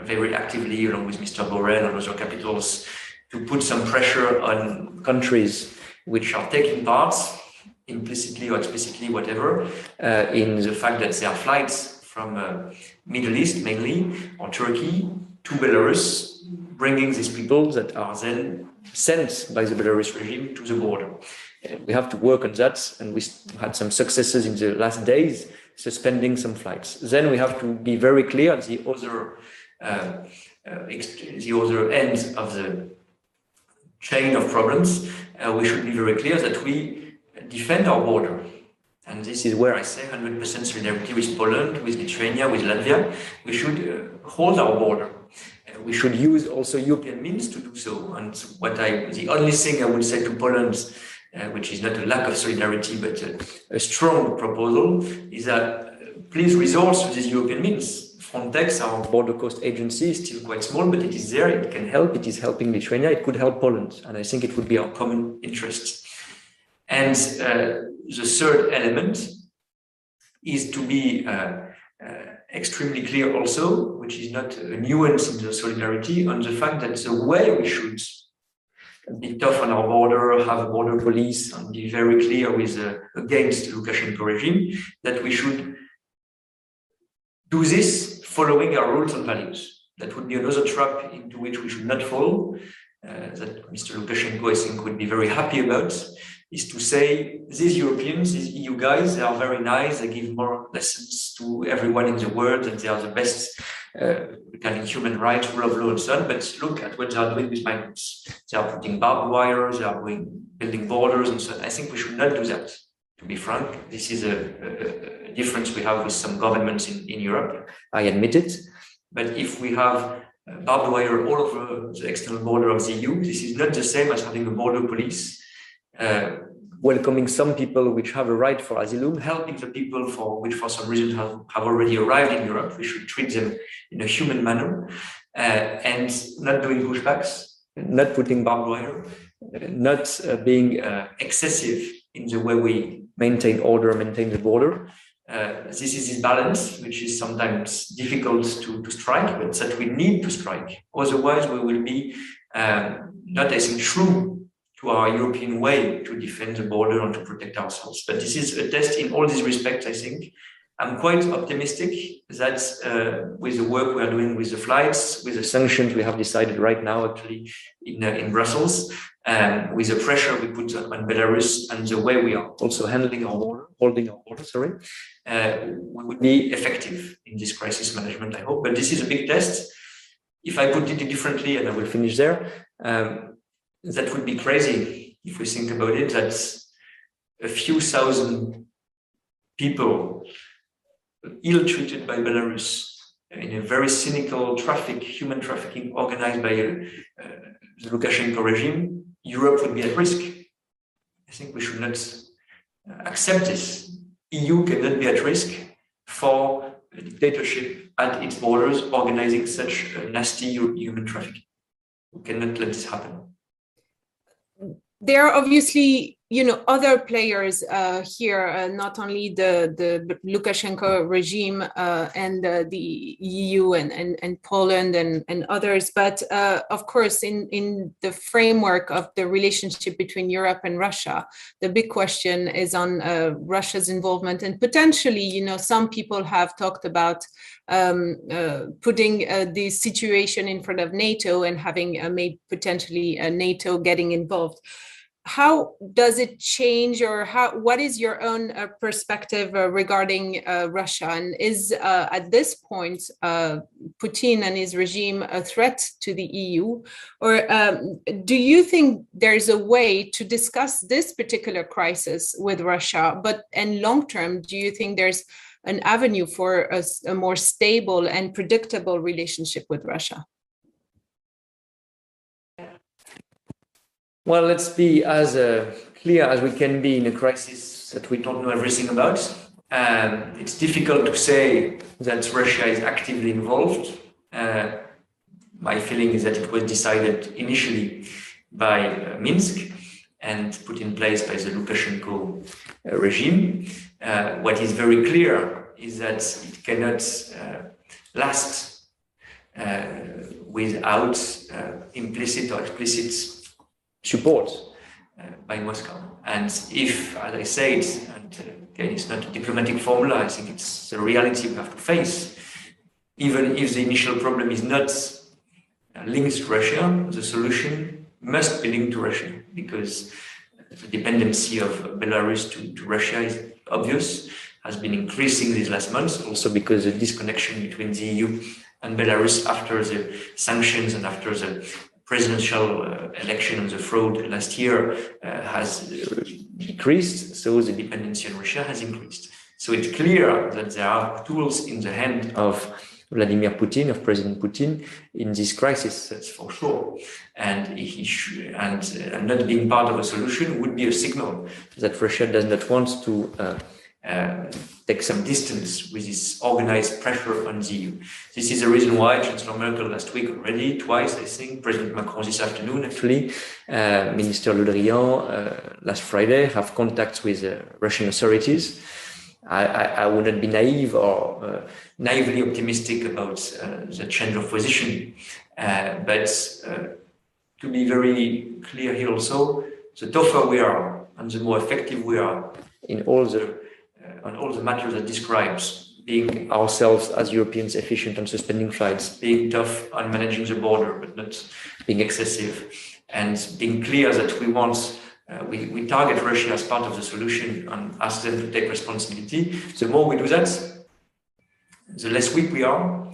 very actively, along with Mr. Borrell and other capitals, to put some pressure on countries which are taking part, implicitly or explicitly, whatever, in the fact that there are flights from Middle East mainly, or Turkey, to Belarus, bringing these people that are then sent by the Belarus regime to the border. We have to work on that, and we had some successes in the last days, suspending some flights. Then we have to be very clear at the other end of the chain of problems. We should be very clear that we defend our border. And this is where I say 100% solidarity with Poland, with Lithuania, with Latvia. We should hold our border. We should use also European means to do so. And the only thing I would say to Poland, which is not a lack of solidarity, but a strong proposal, is that please resort to these European means. Frontex, our border coast agency, is still quite small, but it is there, it can help, it is helping Lithuania, it could help Poland, and I think it would be our common interest. And the third element is to be extremely clear also, which is not a nuance in the solidarity, on the fact that the way we should be tough on our border, have a border police, and be very clear with against the Lukashenko regime, that we should do this following our rules and values. That would be another trap into which we should not fall, that Mr. Lukashenko, I think, would be very happy about, is to say, these Europeans, these EU guys, they are very nice, they give moral lessons to everyone in the world, and they are the best regarding human rights, rule of law, and so on, but look at what they are doing with migrants. They are putting barbed wire, they are building borders, and so on. I think we should not do that. To be frank, this is a difference we have with some governments in Europe, I admit it. But if we have barbed wire all over the external border of the EU, this is not the same as having a border police, welcoming some people which have a right for asylum, helping the people which for some reason have already arrived in Europe. We should treat them in a human manner, and not doing pushbacks, not putting barbed wire, not being excessive in the way we maintain order, maintain the border. This is this balance, which is sometimes difficult to strike, but that we need to strike. Otherwise, we will be not, I think, true to our European way to defend the border and to protect ourselves. But this is a test in all these respects, I think. I'm quite optimistic that with the work we are doing with the flights, with the sanctions we have decided right now, actually in Brussels, with the pressure we put on Belarus and the way we are also handling our border, holding our border, we will be effective in this crisis management, I hope. But this is a big test. If I put it differently, and I will finish there, that would be crazy if we think about it, that a few thousand people ill-treated by Belarus in a very cynical human trafficking organized by the Lukashenko regime, Europe would be at risk. I think we should not accept this. EU cannot be at risk for a dictatorship at its borders organizing such nasty human trafficking. We cannot let this happen. There are obviously, other players here, not only the Lukashenko regime and the EU and Poland and others, but of course, in the framework of the relationship between Europe and Russia, the big question is on Russia's involvement. And potentially, some people have talked about putting the situation in front of NATO and having made potentially NATO getting involved. How does it change, or what is your own perspective regarding Russia? And is at this point Putin and his regime a threat to the EU? Or do you think there's a way to discuss this particular crisis with Russia, and long term, do you think there's an avenue for a more stable and predictable relationship with Russia? Well, let's be as clear as we can be in a crisis that we don't know everything about. It's difficult to say that Russia is actively involved. My feeling is that it was decided initially by Minsk and put in place by the Lukashenko regime. What is very clear is that it cannot last without implicit or explicit support by Moscow. And if, as I said, and again, it's not a diplomatic formula, I think it's the reality we have to face. Even if the initial problem is not linked to Russia, the solution must be linked to Russia, because the dependency of Belarus to Russia is obvious, has been increasing these last months, also because the disconnection between the EU and Belarus after the sanctions and after the presidential election and the fraud last year has decreased, so the dependency on Russia has increased. So it's clear that there are tools in the hand of Vladimir Putin, of President Putin, in this crisis, that's for sure. And and not being part of a solution would be a signal that Russia does not want to take some distance with this organized pressure on the EU. This is the reason why Chancellor Merkel last week already, twice, I think, President Macron this afternoon, actually, Minister Le Drian last Friday, have contacts with Russian authorities. I would not be naive or naively optimistic about the change of position. But to be very clear here also, the tougher we are and the more effective we are in on all the matters that describes being ourselves as Europeans efficient on suspending flights, being tough on managing the border, but not being excessive, and being clear that we target Russia as part of the solution and ask them to take responsibility. The more we do that, the less weak we are,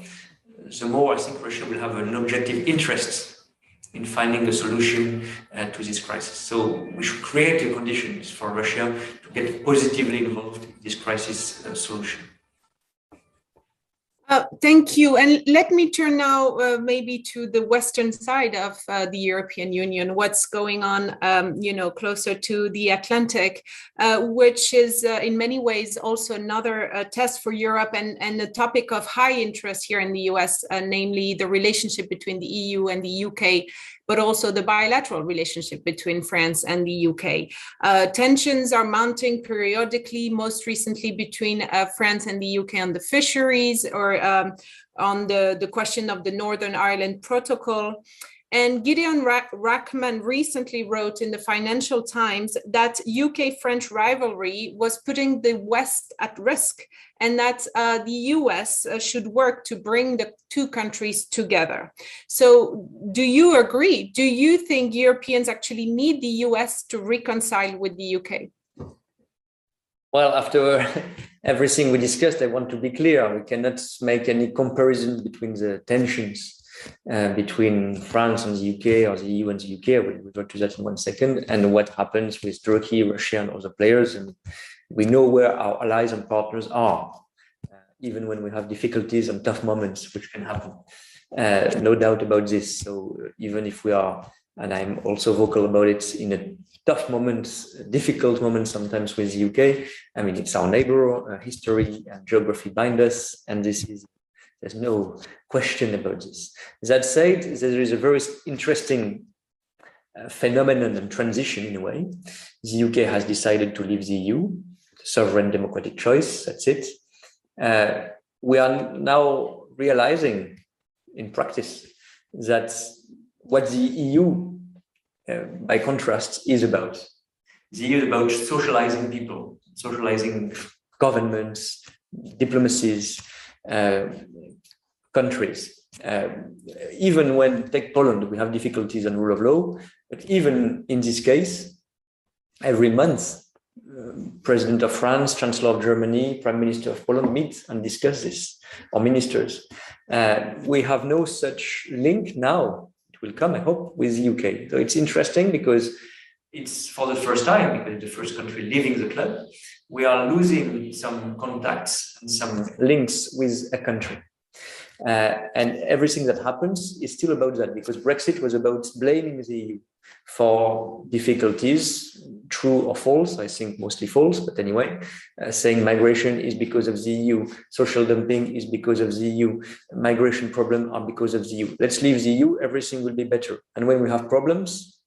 the more I think Russia will have an objective interest in finding a solution to this crisis. So we should create the conditions for Russia to get positively involved in this crisis solution. Thank you. And let me turn now maybe to the Western side of the European Union, what's going on, closer to the Atlantic, which is in many ways also another test for Europe and a topic of high interest here in the US, namely the relationship between the EU and the UK, but also the bilateral relationship between France and the UK. Tensions are mounting periodically, most recently between France and the UK on the fisheries, or on the question of the Northern Ireland Protocol. And Gideon Rachman recently wrote in the Financial Times that UK-French rivalry was putting the West at risk, and that the US should work to bring the two countries together. So do you agree? Do you think Europeans actually need the US to reconcile with the UK? Well, after everything we discussed, I want to be clear. We cannot make any comparison between the tensions between France and the UK, or the EU and the UK. I will revert to that in 1 second, and what happens with Turkey, Russia, and other players. And we know where our allies and partners are, even when we have difficulties and tough moments, which can happen. No doubt about this. So even if we are, and I'm also vocal about it, in a tough moment, difficult moment sometimes with the UK, I mean, it's our neighbor, history and geography bind us, and there's no question about this. That said, there is a very interesting phenomenon and transition in a way. The UK has decided to leave the EU, sovereign democratic choice, that's it. We are now realizing in practice that what the EU, by contrast, is about. The EU is about socializing people, socializing governments, diplomacies, countries. Even when, take Poland, we have difficulties on rule of law, but even in this case, every month, President of France, Chancellor of Germany, Prime Minister of Poland meet and discuss this, or ministers. We have no such link now. It will come, I hope, with the UK. So it's interesting because it's for the first time, because the first country leaving the club, we are losing some contacts and some links with a country. And everything that happens is still about that, because Brexit was about blaming the EU for difficulties, true or false, I think mostly false, but anyway, saying migration is because of the EU, social dumping is because of the EU, migration problems are because of the EU. Let's leave the EU, everything will be better. And when we have problems,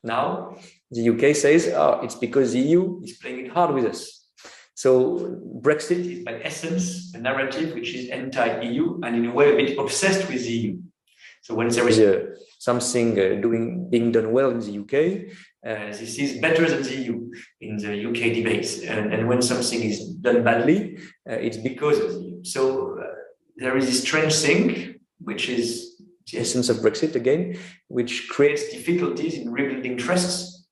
now the UK says, oh, it's because the EU is playing it hard with us. So Brexit is by essence a narrative which is anti-EU and in a way a bit obsessed with the EU. So when there is something being done well in the UK, this is better than the EU in the UK debates. And when something is done badly, it's because of the EU. So there is this strange thing, which is the essence of Brexit again, which creates difficulties in rebuilding trusts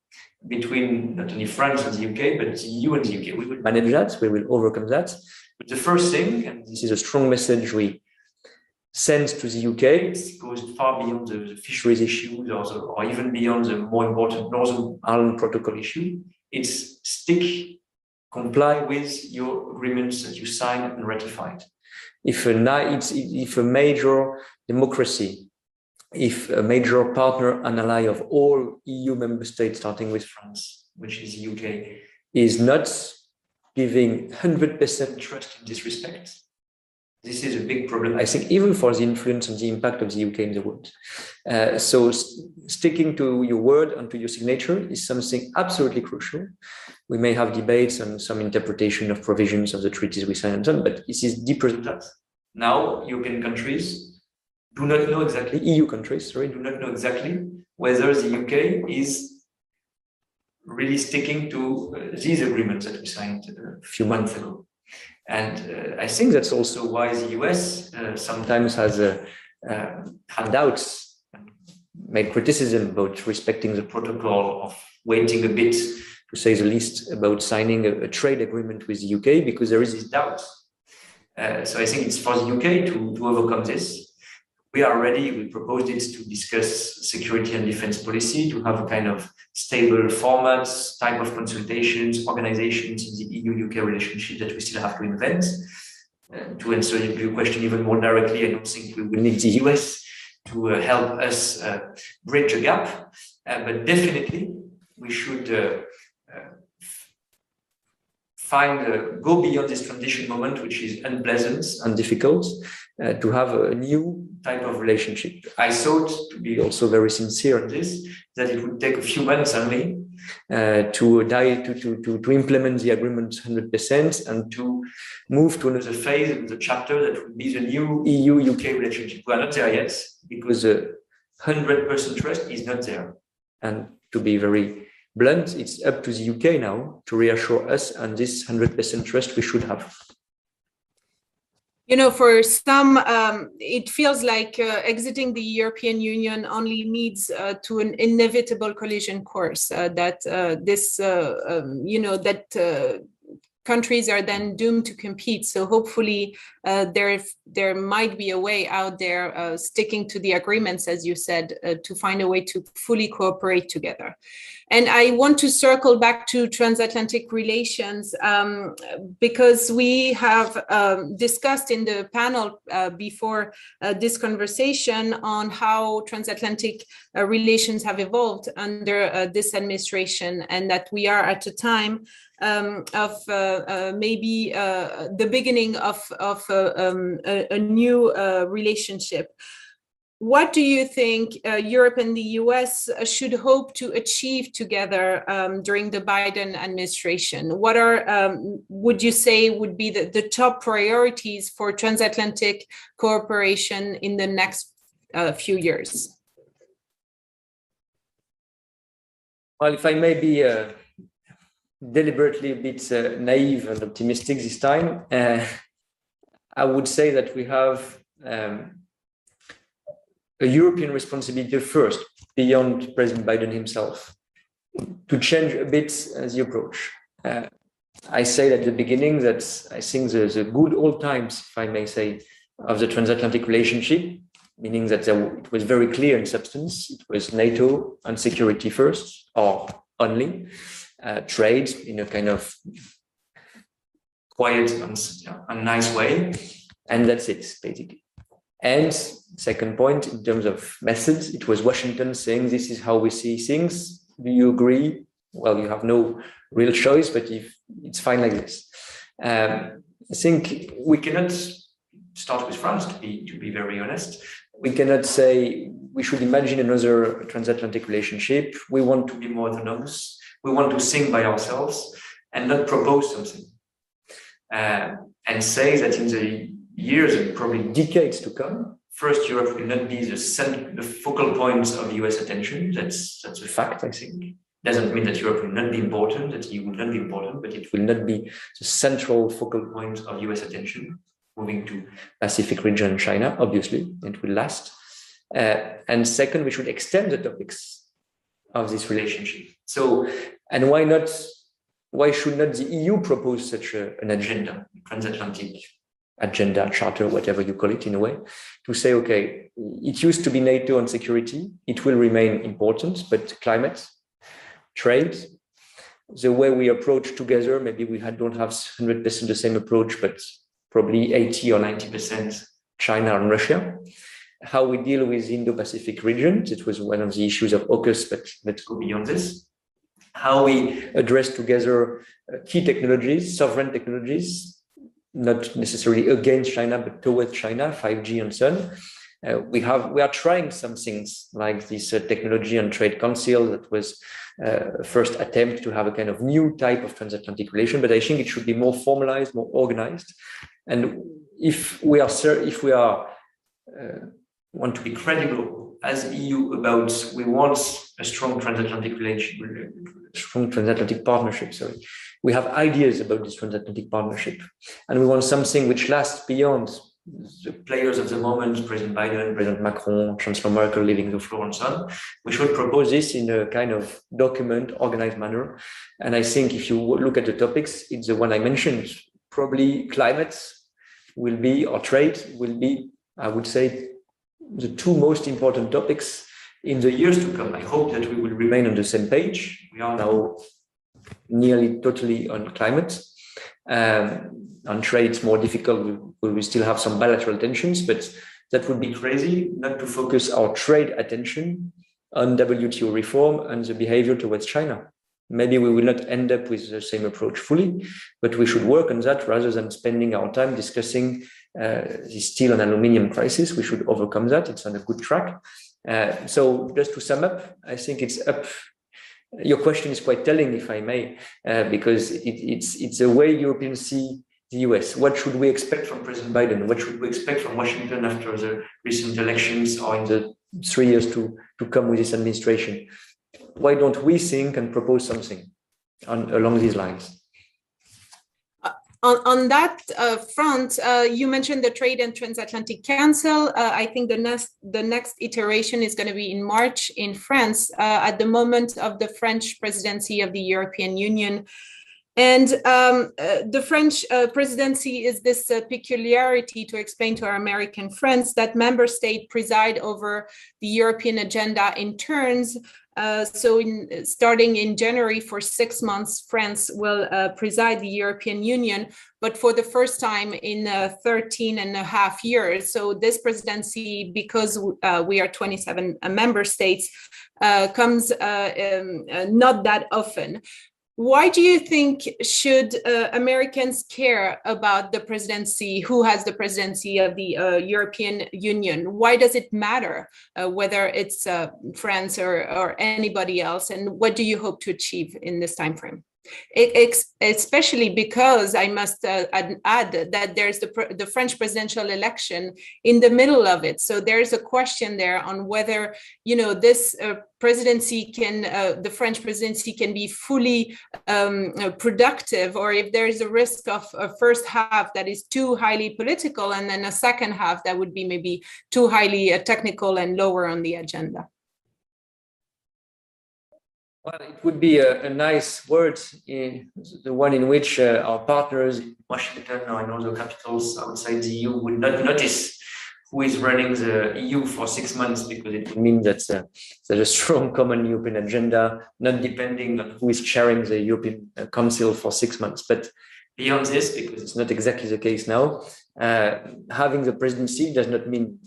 between not only France and the UK, but the EU and the UK. We will manage that, we will overcome that. But the first thing, and this is a strong message we send to the UK, it goes far beyond the fisheries issues or even beyond the more important Northern Ireland Protocol issue. It's comply with your agreements that you signed and ratified. If a major democracy, if a major partner and ally of all EU member states, starting with France, which is the UK, is not giving 100% trust in this respect, this is a big problem, I think, even for the influence and the impact of the UK in the world. So sticking to your word and to your signature is something absolutely crucial. We may have debates on some interpretation of provisions of the treaties we signed and so on, but this is deeper than that. Now, European countries do not know exactly, EU countries, sorry, do not know exactly whether the UK is really sticking to these agreements that we signed a few months ago. And I think that's also why the US sometimes has had doubts, made criticism about respecting the protocol, of waiting a bit, to say the least, about signing a trade agreement with the UK, because there is this doubt. So I think it's for the UK to overcome this. We are ready, we proposed it to discuss security and defense policy, to have a kind of stable formats, type of consultations, organizations in the EU-UK relationship that we still have to invent. To answer your question even more directly, I don't think we will need the US to help us bridge a gap, but definitely we should go beyond this transition moment, which is unpleasant and difficult, to have a new type of relationship. I thought, to be also very sincere on this, that it would take a few months only to implement the agreement 100% and to move to another phase of the chapter that would be the new EU-UK relationship. We are not there yet because 100% trust is not there. And to be very blunt, it's up to the UK now to reassure us, and this 100% trust we should have. You know, for some, it feels like exiting the European Union only leads to an inevitable collision course, that countries are then doomed to compete. So hopefully there might be a way out there, sticking to the agreements, as you said, to find a way to fully cooperate together. And I want to circle back to transatlantic relations, because we have discussed in the panel before this conversation on how transatlantic relations have evolved under this administration, and that we are at a time of maybe the beginning of a new relationship. What do you think Europe and the US should hope to achieve together during the Biden administration? What are, would you say, would be the top priorities for transatlantic cooperation in the next few years? Well, if I may be deliberately a bit naive and optimistic this time, I would say that we have a European responsibility first, beyond President Biden himself, to change a bit the approach. I said at the beginning that I think the good old times, if I may say, of the transatlantic relationship, meaning that it was very clear in substance, it was NATO and security first, or only, trade in a kind of quiet and nice way, and that's it, basically. And second point, in terms of methods, it was Washington saying, this is how we see things. Do you agree? Well, you have no real choice, but if it's fine like this. I think we cannot start with France, to be very honest. We cannot say we should imagine another transatlantic relationship. We want to be more autonomous. We want to think by ourselves and not propose something. And say that in the years and probably decades to come, first, Europe will not be the focal point of US attention. That's a fact, I think. Doesn't mean that Europe will not be important, that EU will not be important, but it will not be the central focal point of US attention. Moving to Pacific region and China, obviously, it will last. And second, we should extend the topics of this relationship. So, and why should not the EU propose such an agenda, transatlantic agenda, charter, whatever you call it in a way, to say, okay, it used to be NATO and security, it will remain important, but climate, trade, the way we approach together, maybe we don't have 100% the same approach, but probably 80 or 90% China and Russia. How we deal with the Indo-Pacific region, it was one of the issues of AUKUS, but let's go beyond this. How we address together key technologies, sovereign technologies, not necessarily against China, but towards China, 5G and so on. We are trying some things like this Technology and Trade Council that was first attempt to have a kind of new type of transatlantic relation, but I think it should be more formalized, more organized. And if we want to be credible as EU about we want a strong transatlantic partnership, we have ideas about this transatlantic partnership, and we want something which lasts beyond the players of the moment, President Biden, President Macron, Chancellor Merkel leaving the floor and so on. We should propose this in a kind of document, organized manner. And I think if you look at the topics, it's the one I mentioned, probably climate will be, or trade will be, I would say, the two most important topics in the years to come. I hope that we will remain on the same page. We are now nearly totally on climate. On trade, it's more difficult. We still have some bilateral tensions, but that would be crazy not to focus our trade attention on WTO reform and the behavior towards China. Maybe we will not end up with the same approach fully, but we should work on that rather than spending our time discussing the steel and aluminium crisis. We should overcome that. It's on a good track. So just to sum up, I think it's up. Your question is quite telling, if I may, because it's a way Europeans see the US. What should we expect from President Biden? What should we expect from Washington after the recent elections or in the 3 years to come with this administration? Why don't we think and propose something along these lines? On that front, you mentioned the Trade and Transatlantic Council. I think the next iteration is going to be in March in France, at the moment of the French presidency of the European Union. And the French presidency is this peculiarity, to explain to our American friends, that member states preside over the European agenda in turns. So starting in January, for 6 months, France will preside the European Union, but for the first time in 13 and a half years. So this presidency, because we are 27 member states, comes not that often. Why do you think should Americans care about the presidency, who has the presidency of the European Union? Why does it matter whether it's France or anybody else? And what do you hope to achieve in this time frame? Especially because I must add that there's the French presidential election in the middle of it. So there's a question there on whether, you know, this presidency can, the French presidency can be fully productive, or if there's a risk of a first half that is too highly political and then a second half that would be maybe too highly technical and lower on the agenda. Well, it would be a nice word, the one in which our partners in Washington or in other capitals outside the EU would not notice who is running the EU for 6 months, because it would mean that there's a strong common European agenda, not depending on who is chairing the European Council for 6 months. But beyond this, because it's not exactly the case now, having the presidency does not mean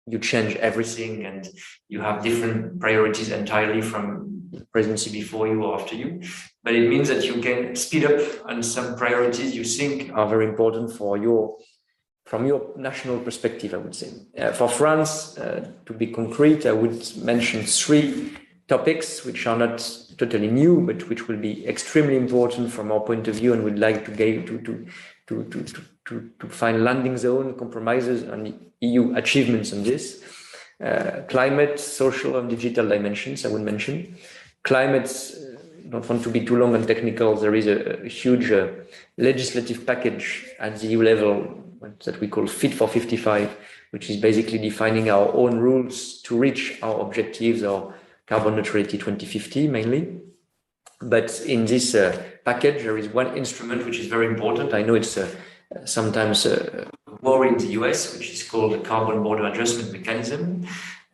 you change everything and you have different priorities entirely from the presidency before you or after you. But it means that you can speed up on some priorities you think are very important from your national perspective, I would say. For France, to be concrete, I would mention 3 topics which are not totally new, but which will be extremely important from our point of view, and we'd like to find landing zone compromises on EU achievements on this. Climate, social and digital dimensions, I would mention. Climate, don't want to be too long and technical. There is a huge legislative package at the EU level that we call Fit for 55, which is basically defining our own rules to reach our objectives, or carbon neutrality 2050 mainly. But in this package, there is one instrument which is very important. I know it's sometimes worry in the US, which is called the Carbon Border Adjustment Mechanism.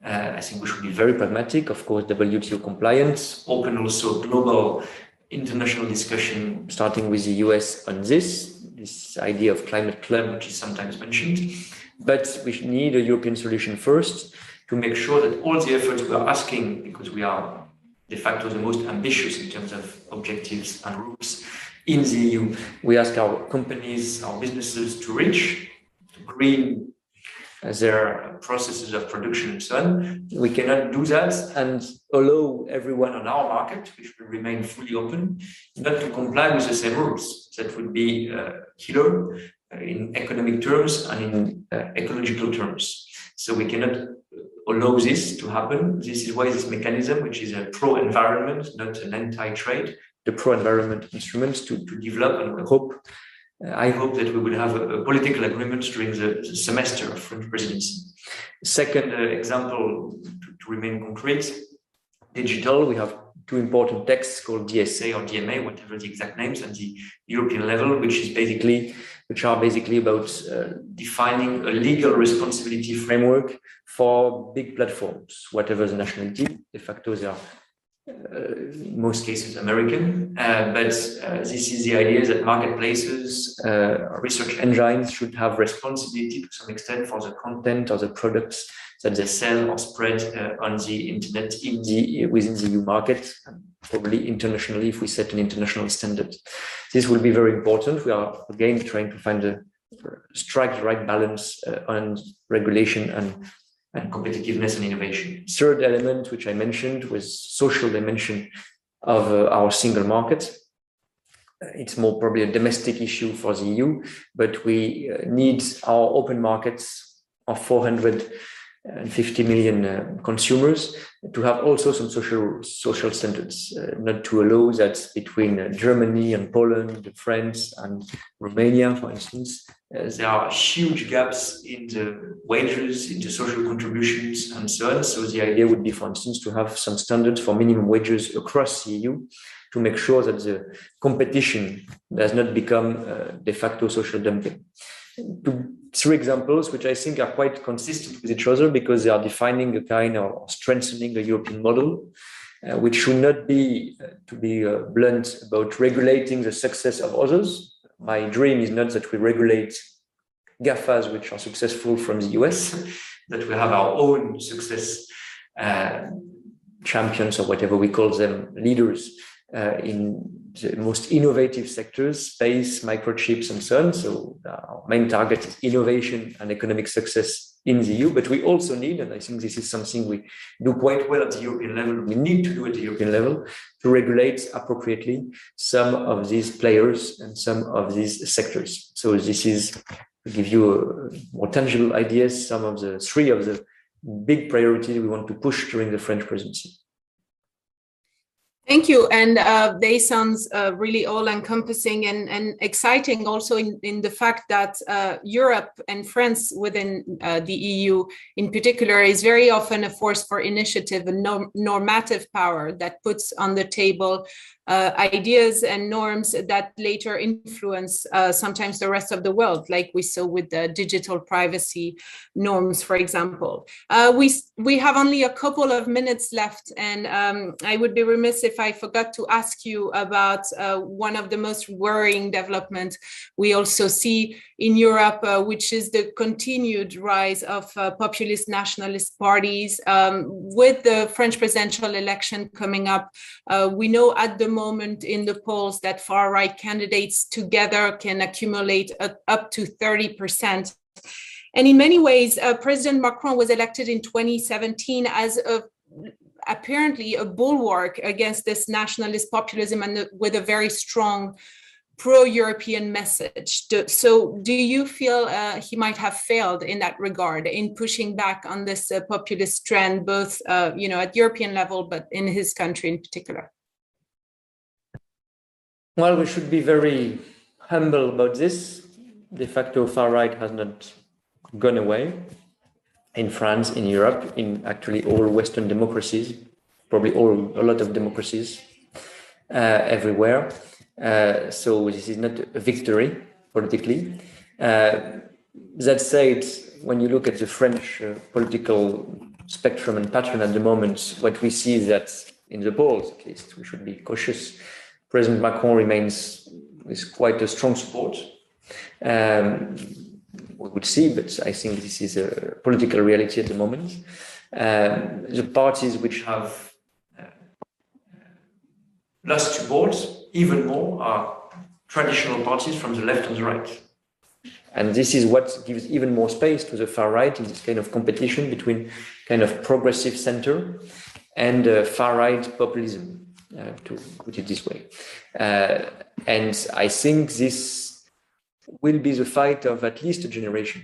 I think we should be very pragmatic, of course, WTO compliance, open also global international discussion, starting with the US on this idea of climate club, which is sometimes mentioned. But we need a European solution first to make sure that all the efforts we are asking, because we are de facto the most ambitious in terms of objectives and rules in the EU, we ask our companies, our businesses to reach, to green their processes of production and so on. We cannot do that and allow everyone on our market, which will remain fully open, not to comply with the same rules. That would be killer in economic terms and in ecological terms. So we cannot allow this to happen. This is why this mechanism, which is a pro-environment, not an anti-trade, the pro-environment instruments to develop, and I hope that we will have a political agreement during the semester of French presidency. Second example, to remain concrete, digital, we have 2 important texts called DSA or DMA, whatever the exact names, at the European level, which are basically about defining a legal responsibility framework for big platforms, whatever the nationality. De facto, they are in most cases American, but this is the idea that marketplaces, research engines should have responsibility to some extent for the content or the products that they sell or spread on the internet within the EU market, and probably internationally if we set an international standard. This will be very important. We are again trying to find the strike the right balance on regulation and competitiveness and innovation. Third element, which I mentioned, was social dimension of our single market. It's more probably a domestic issue for the EU, but we need our open markets of 450 million consumers to have also some social standards, not to allow that between Germany and Poland, France and Romania, for instance, there are huge gaps in the wages, in the social contributions and so on. So the idea would be, for instance, to have some standards for minimum wages across the EU to make sure that the competition does not become de facto social dumping. Three examples, which I think are quite consistent with each other because they are defining a kind of strengthening the European model, which should not be, to be blunt, about regulating the success of others. My dream is not that we regulate GAFAs, which are successful from the US, that we have our own success champions or whatever we call them, leaders in the most innovative sectors, space, microchips, and so on. So our main target is innovation and economic success in the EU, but we also need, and I think this is something we do quite well at the European level, we need to do at the European level to regulate appropriately some of these players and some of these sectors. So this is, to give you more tangible ideas, some of the three of the big priorities we want to push during the French presidency. Thank you. And they sounds really all-encompassing and exciting also in the fact that Europe and France within the EU in particular is very often a force for initiative and normative power that puts on the table ideas and norms that later influence sometimes the rest of the world, like we saw with the digital privacy norms, for example. We have only a couple of minutes left, and I would be remiss if I forgot to ask you about one of the most worrying developments we also see in Europe, which is the continued rise of populist nationalist parties. With the French presidential election coming up, we know at the moment in the polls that far-right candidates together can accumulate up to 30%. And in many ways, President Macron was elected in 2017 as apparently a bulwark against this nationalist populism and with a very strong pro-European message. So do you feel he might have failed in that regard, in pushing back on this populist trend, both at European level, but in his country in particular? Well, we should be very humble about this. De facto far-right has not gone away in France, in Europe, in actually all Western democracies, probably a lot of democracies everywhere. So this is not a victory politically. That said, when you look at the French political spectrum and pattern at the moment, what we see is that in the polls, at least, we should be cautious. President Macron remains with quite a strong support. We would see, but I think this is a political reality at the moment. The parties which have lost support even more are traditional parties from the left and the right. And this is what gives even more space to the far right in this kind of competition between kind of progressive center and far right populism, to put it this way. And I think this will be the fight of at least a generation,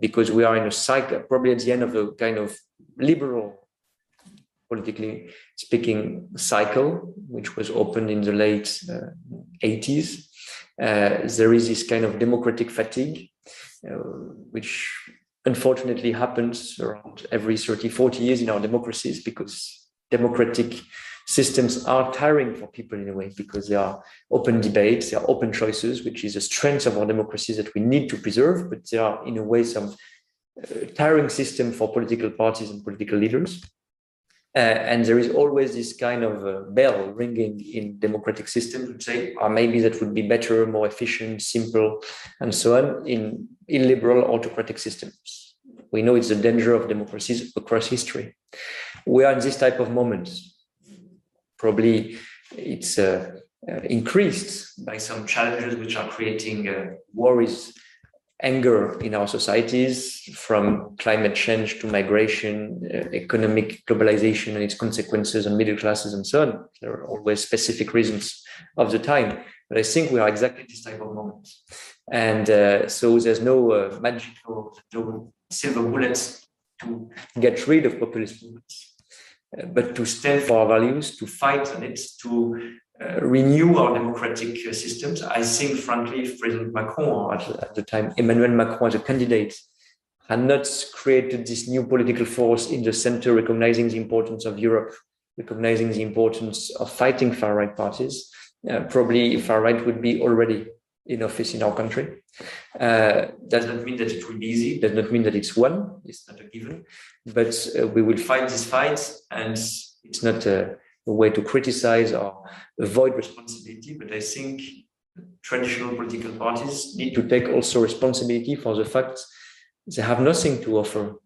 because we are in a cycle, probably at the end of a kind of liberal, politically speaking, cycle, which was opened in the late 80s. There is this kind of democratic fatigue, which unfortunately happens around every 30, 40 years in our democracies, because democratic systems are tiring for people in a way, because they are open debates, they are open choices, which is a strength of our democracies that we need to preserve, but they are in a way some tiring system for political parties and political leaders. And there is always this kind of bell ringing in democratic systems which say, maybe that would be better, more efficient, simple, and so on in illiberal autocratic systems. We know it's the danger of democracies across history. We are in this type of moments. Probably it's increased by some challenges which are creating worries, anger in our societies, from climate change to migration, economic globalization and its consequences on middle classes and so on. There are always specific reasons of the time, but I think we are exactly this type of moment. And so there's no magic or no silver bullets to get rid of populist movements, but to stand for our values, to fight on it, to renew our democratic systems. I think, frankly, if President Macron, or at the time Emmanuel Macron as a candidate, had not created this new political force in the center, recognizing the importance of Europe, recognizing the importance of fighting far-right parties, probably far-right would be already in office in our country. Does not mean that it will be easy, does not mean that it's won, it's not a given, but we will fight this fight, and it's not a way to criticize or avoid responsibility, but I think traditional political parties need to take also responsibility for the fact they have nothing to offer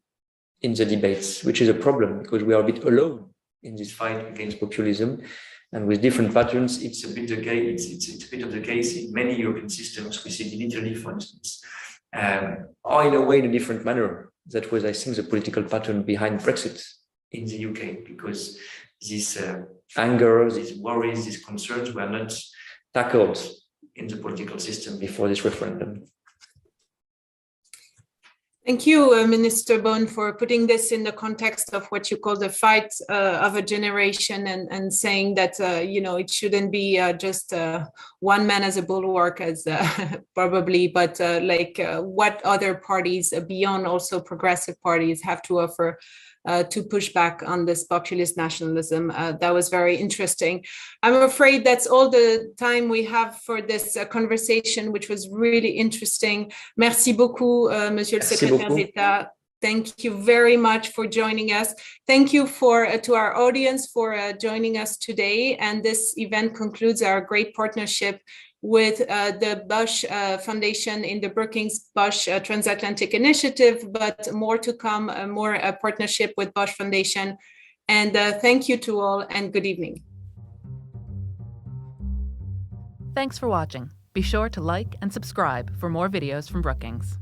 in the debates, which is a problem because we are a bit alone in this fight against populism. And with different patterns, it's a bit of the case in many European systems. We see it in Italy, for instance, or in a way in a different manner. That was, I think, the political pattern behind Brexit in the UK, because this anger, these worries, these concerns were not tackled in the political system before this referendum. Thank you, Minister Beaune, for putting this in the context of what you call the fight of a generation, and saying that, it shouldn't be just one man as a bulwark, as probably, but what other parties beyond also progressive parties have to offer to push back on this populist nationalism. That was very interesting. I'm afraid that's all the time we have for this conversation, which was really interesting. Merci beaucoup, Monsieur le Secrétaire d'État. Thank you very much for joining us. Thank you to our audience for joining us today. And this event concludes our great partnership with the Bush Foundation in the Brookings Bush Transatlantic Initiative, but more to come, more partnership with Bush Foundation. And thank you to all, and good evening. Thanks for watching. Be sure to like and subscribe for more videos from Brookings.